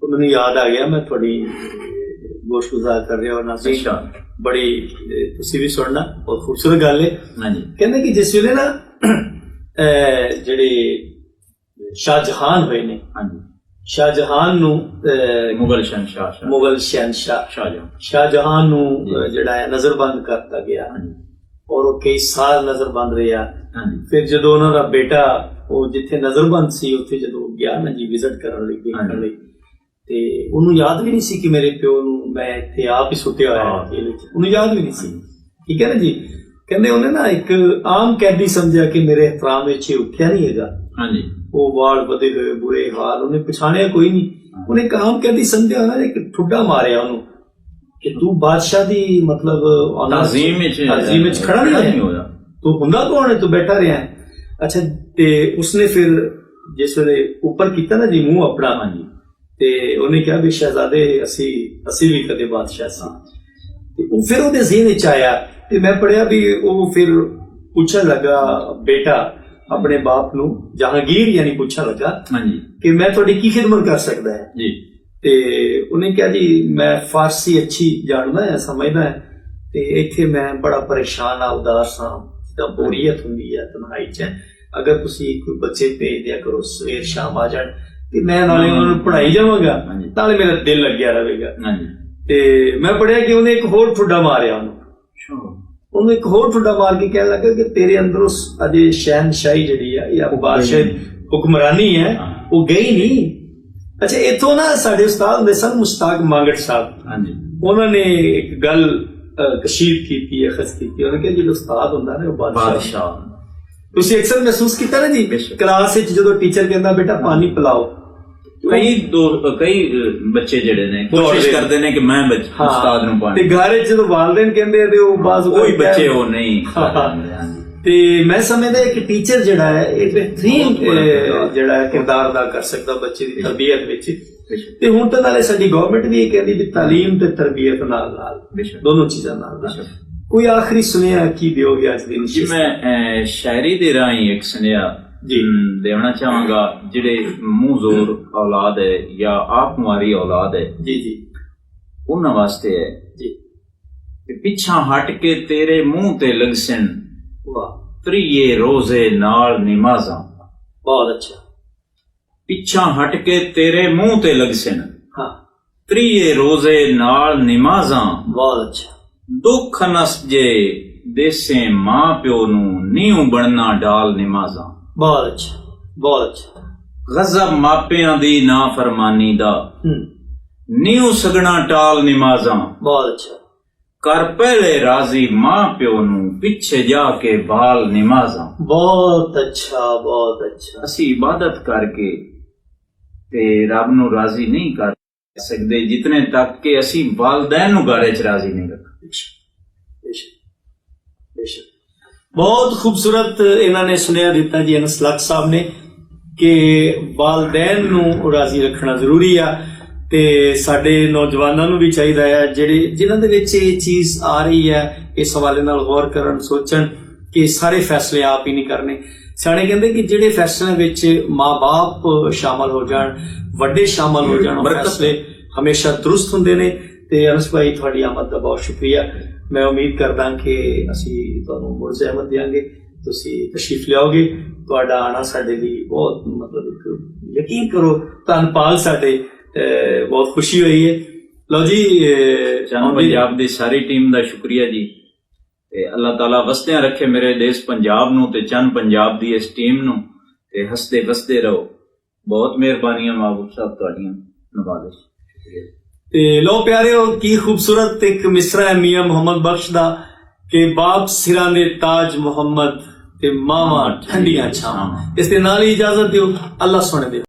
ਮੈਨੂੰ ਯਾਦ ਆ ਗਿਆ, ਮੈਂ ਤੁਹਾਡੀ ਗੋਸ਼ਗੁਜ਼ਾਰ ਕਰ ਰਿਹਾ ਹਾਂ। ਬੜੀ ਤੁਸੀਂ ਵੀ ਸੁਣਨਾ, ਬਹੁਤ ਖੂਬਸੂਰਤ ਗੱਲ ਹੈ। ਕਹਿੰਦੇ ਕਿ ਜਿਸ ਵੇਲੇ ਨਾ ਜਿਹੜੇ ਸ਼ਾਹਜਹਾਨ ਹੋਏ ਨੇ, ਸ਼ਾਹਜਹਾਨ ਨੂੰ ਮੁਗਲ ਸ਼ਹਿਨशाह ਸ਼ਾਹਜਹਾਨ ਨੂੰ ਜਿਹੜਾ ਹੈ ਨਜ਼ਰਬੰਦ ਕਰਤਾ ਗਿਆ ਔਰ ਉਹ ਕਈ ਸਾਲ ਨਜ਼ਰਬੰਦ ਰਿਹਾ। ਫਿਰ ਜਦੋਂ ਉਹਨਾਂ ਦਾ ਬੇਟਾ ਉਹ ਜਿੱਥੇ ਨਜ਼ਰਬੰਦ ਸੀ ਉੱਥੇ ਜਦੋਂ ਗਿਆ ਨਾ ਜੀ ਵਿਜ਼ਿਟ ਕਰਨ ਲਈ, ਦੇਖਣ ਲਈ, ਤੇ ਉਹਨੂੰ ਯਾਦ ਵੀ ਨਹੀਂ ਸੀ ਕਿ ਮੇਰੇ ਪਿਓ ਨੂੰ ਮੈਂ ਇੱਥੇ ਆਪ ਹੀ ਸੁੱਟਿਆ ਹੋਇਆ ਜੇਲ੍ਹ ਵਿੱਚ, ਉਹਨੂੰ ਯਾਦ ਵੀ ਨਹੀਂ ਸੀ। ਠੀਕ ਹੈ ਨਾ ਜੀ। ਕਹਿੰਦੇ ਉਹਨੇ ਨਾ ਇੱਕ ਆਮ ਕੈਦੀ ਸਮਝਿਆ ਕਿ ਮੇਰੇ ਇਤਰਾਮ ਵਿੱਚ ਇਹ ਉੱਠਿਆ ਨਹੀਂ ਹੈਗਾ, ਉਹ ਵਾਲ ਵਧੇ ਹੋਏ ਬੁਰੇ ਹਾਲ, ਉਹਨੇ ਪਛਾਣਿਆ ਕੋਈ ਨਹੀਂ, ਉਹਨੇ ਇੱਕ ਆਮ ਕੈਦੀ ਸਮਝਿਆ, ਉਹਨਾਂ ਨੇ ਇੱਕ ਠੁੱਡਾ ਮਾਰਿਆ ਉਹਨੂੰ ਕਿ ਤੂੰ ਬਾਦਸ਼ਾਹ ਦੀ ਮਤਲਬ ਤਾਜ਼ੀਮ ਵਿੱਚ ਖੜਾ ਨਹੀਂ ਹੋਇਆ, ਤੂੰ ਹੁੰਦਾ ਕੌਣ ਹੈ, ਤੂੰ ਬੈਠਾ ਰਿਹਾ। ਅੱਛਾ, ਤੇ ਉਸਨੇ ਫਿਰ ਜਿਸ ਵੇਲੇ ਉੱਪਰ ਕੀਤਾ ਨਾ ਜੀ ਮੂੰਹ ਆਪਣਾ, ਤੇ ਉਹਨੇ ਕਿਹਾ ਵੀ ਸ਼ਹਿਜ਼ਾਦੇ ਅਸੀਂ ਵੀ ਕਦੇ ਬਾਦਸ਼ਾਹ ਸੀ। ਤੇ ਉਹ ਫਿਰ ਉਹਦੇ ਜ਼ਿਹਨ ਵਿੱਚ ਆਇਆ ਤੇ ਮੈਂ ਪੜ੍ਹਿਆ ਵੀ ਉਹ ਫਿਰ ਪੁੱਛਣ ਲੱਗਾ ਬੇਟਾ ਆਪਣੇ ਬਾਪ ਨੂੰ, ਜਹਾਂਗੀਰ ਯਾਨੀ ਪੁੱਛਣ ਲੱਗਾ ਕਿ ਮੈਂ ਤੁਹਾਡੀ ਕੀ ਖਿਦਮਤ ਕਰ ਸਕਦਾ ਹੈ ਜੀ। ਤੇ ਉਹਨੇ ਕਿਹਾ ਜੀ ਮੈਂ ਫਾਰਸੀ ਅੱਛੀ ਜਾਣਦਾ ਹੈ, ਸਮਝਦਾ ਹੈ, ਤੇ ਇੱਥੇ ਮੈਂ ਬੜਾ ਪਰੇਸ਼ਾਨ ਆ, ਉਦਾਸ ਹਾਂ, ਜਿੱਦਾਂ ਬੋਰੀਅਤ ਹੁੰਦੀ ਹੈ ਤਨਹਾਈ 'ਚ, ਅਗਰ ਤੁਸੀਂ ਕੋਈ ਬੱਚੇ ਭੇਜ ਦਿਆ ਕਰੋ ਸਵੇਰ ਸ਼ਾਮ ਆ ਜਾਣ ਤੇ ਮੈਂ ਨਾਲੇ ਉਹਨਾਂ ਨੂੰ ਪੜ੍ਹਾਈ ਜਾਵਾਂਗਾ, ਨਾਲੇ ਮੇਰਾ ਦਿਲ ਲੱਗਿਆ ਰਹੇਗਾ। ਤੇ ਮੈਂ ਪੜ੍ਹਿਆ ਕਿ ਉਹਨੇ ਇੱਕ ਹੋਰ ਠੁੱਡਾ ਮਾਰਿਆ ਉਹਨੂੰ ਇੱਕ ਹੋਰ ਠੁੱਡਾ ਮਾਰ ਕੇ ਕਹਿਣ ਲੱਗਾ ਕਿ ਤੇਰੇ ਅੰਦਰੋਂ ਅਜੇ ਸ਼ਹਿਨਸ਼ਾਹੀ ਜਿਹੜੀ ਆ ਜਾਂ ਬਾਦਸ਼ਾਹ ਹੁਕਮਰਾਨੀ ਹੈ ਉਹ ਗਈ ਨਹੀਂ। ਅੱਛਾ, ਇੱਥੋਂ ਨਾ ਸਾਡੇ ਉਸਤਾਦ ਹੁੰਦੇ ਸਨ ਮੁਸ਼ਤਾਕ ਮੰਗਟ ਸਾਹਿਬ, ਉਹਨਾਂ ਨੇ ਇੱਕ ਗੱਲ ਕਸ਼ੀਦ ਕੀਤੀ ਹੈ, ਖਸ ਕੀਤੀ, ਉਹਨੇ ਕਿਹਾ ਜਦੋਂ ਉਸਤਾਦ ਹੁੰਦਾ ਨਾ ਉਹ ਬਾਦਸ਼ਾਹ। ਤੁਸੀਂ ਅਕਸਰ ਮਹਿਸੂਸ ਕੀਤਾ ਨਾ ਜੀ ਕਲਾਸ ਵਿੱਚ ਜਦੋਂ ਟੀਚਰ ਕਹਿੰਦਾ ਬੇਟਾ ਪਾਣੀ ਪਿਲਾਓ, ਕਈ ਬੱਚੇ ਜਿਹੜੇ ਨੇ ਕੋਸ਼ਿਸ਼ ਕਰਦੇ ਨੇ ਕਿ ਮੈਂ ਉਸਤਾਦ ਨੂੰ ਪਾਣੀ, ਤੇ ਘਰ ਵਿੱਚ ਜਦੋਂ ਵਾਲਿदैन ਕਹਿੰਦੇ ਤੇ ਉਹ ਬਾਜ਼ ਕੋਈ ਬੱਚੇ ਉਹ ਨਹੀਂ। ਤੇ ਮੈਂ ਸਮਝਦਾ ਕਿ ਟੀਚਰ ਜਿਹੜਾ ਹੈ ਇਹ ਬਿਹਤਰੀਨ ਜਿਹੜਾ ਕਿਰਦਾਰ ਅਦਾ ਕਰ ਸਕਦਾ ਬੱਚੇ ਦੀ ਤਰਬੀਅਤ ਵਿੱਚ। ਤੇ ਹੁਣ ਤਾਂ ਨਾਲੇ ਸਾਡੀ ਗਵਰਨਮੈਂਟ ਵੀ ਇਹ ਕਹਿੰਦੀ ਵੀ ਤਾਲੀਮ ਤੇ ਤਰਬੀਅਤ ਨਾਲ ਦੋਨੋਂ ਚੀਜ਼ਾਂ ਨਾਲ। ਕੋਈ ਆਖਰੀ ਸੁਨੇਹਾ ਕੀ ਦਿਓਗੇ ਅੱਜ ਦੀ ਜੀ ਨਸ਼ਿਸਤ? ਮੈਂ ਸ਼ਾਇਰੀ ਦੇ ਰਾਹੀਂ ਇੱਕ ਸੁਨੇਹਾ ਦੇਣਾ ਚਾਹਾਂਗਾ ਜਿਹੜੇ ਮੂੰਹ ਜ਼ੋਰ ਔਲਾਦ ਹੈ ਜਾਂ ਆਪ ਮੁਆਰੀ ਔਲਾਦ ਹੈ ਜੀ ਜੀ ਉਹਨਾਂ ਵਾਸਤੇ ਹੈ ਜੀ। ਕਿ ਪਿੱਛਾ ਹਟ ਕੇ ਤੇਰੇ ਮੂੰਹ ਤੇ ਲਗਸਣ ਵਾਹ, ਤਰੀਏ ਰੋਜ਼ੇ ਨਾਲ ਨਮਾਜ਼ਾਂ। ਬਹੁਤ ਅੱਛਾ। ਪਿੱਛਾ ਹਟ ਕੇ ਤੇਰੇ ਮੂੰਹ ਤੇ ਲਗਸਣ ਹਾਂ, ਤਰੀਏ ਰੋਜ਼ੇ ਨਾਲ ਨਮਾਜ਼ਾਂ। ਬਹੁਤ ਅੱਛਾ। ਦੁੱਖ ਨਸ ਜੇ ਦੇਸੇ ਮਾਂ ਪਿਓ ਨੂੰ ਨੀਉ ਬਣਨਾ ਡਾਲ ਨਮਾਜ਼ਾਂ। ਬਹੁਤ ਅੱਛਾ, ਬਹੁਤ ਅੱਛਾ। ਗਜ਼ਬ ਮਾਪਿਆਂ ਦੀ ਨਾਫਰਮਾਨੀ ਦਾ ਹੂੰ, ਨੀਉ ਸਗਣਾ ਟਾਲ ਨਮਾਜ਼ਾਂ। ਬਹੁਤ ਅੱਛਾ। ਕਰ ਪਹਿਲੇ ਰਾਜ਼ੀ ਮਾਂ ਪਿਓ ਨੂੰ ਪਿੱਛੇ ਜਾ ਕੇ ਬਾਲ ਨਮਾਜ਼ਾਂ। ਬਹੁਤ ਅੱਛਾ, ਬਹੁਤ ਅੱਛਾ। ਅਸੀਂ ਇਬਾਦਤ ਕਰਕੇ ਤੇ ਰੱਬ ਨੂੰ ਰਾਜ਼ੀ ਨਹੀਂ ਕਰ ਸਕਦੇ ਜਿਤਨੇ ਤੱਕ ਕਿ ਅਸੀਂ ਵਾਲਦੈਨ ਨੂੰ ਘਰ 'ਚ ਰਾਜ਼ੀ ਨਹੀਂ ਰੱਖ। बेशक बहुत खूबसूरत इन्होंने सुनिया दिता जी अनस लक साहब ने कि वालदैन नूं राजी रखना जरूरी आ ते साडे नौजवानों नूं भी चाहिदा है जेडे जिन्हां दे विच ये चीज आ रही है इस हवाले नाल गौर करन सोचण कि सारे फैसले आप ही नहीं करने। सियाणे कहंदे कि जेडे फैसले विच माँ बाप शामिल हो जाण वड्डे शामिल हो जाण फैसले हमेशा दुरुस्त हुंदे ने। ते अनस भाई तुहाडी आमद दा बहुत शुक्रिया। मैं उम्मीद करदा कि असीं तुहानूं मुड़ ज़हमत देंगे तुसीं तशरीफ लियाओगे। तुहाडा आना साडे लई बहुत मतलब एक यकीन करो धनपाल साडे बहुत खुशी हुई है। लो जी चंद पंजाब दी सारी टीम दा शुक्रिया जी ते अल्लाह ताला वसदियां रखे मेरे देश पंजाब नूं ते चंद पंजाब दी इस टीम नूं ते हसदे वसदे रहो। बहुत मेहरबानियां महबूब साहब तुहाडियां नवाज़िश। ते लो प्यारे की खूबसूरत एक मिसरा है मियां मोहम्मद बख्श दा कि बाप सिरां दे ताज मोहम्मद ते मावा ठंडियां छावां। इस दे नाल ही इजाजत दिओ। अल्लाह सुने दे।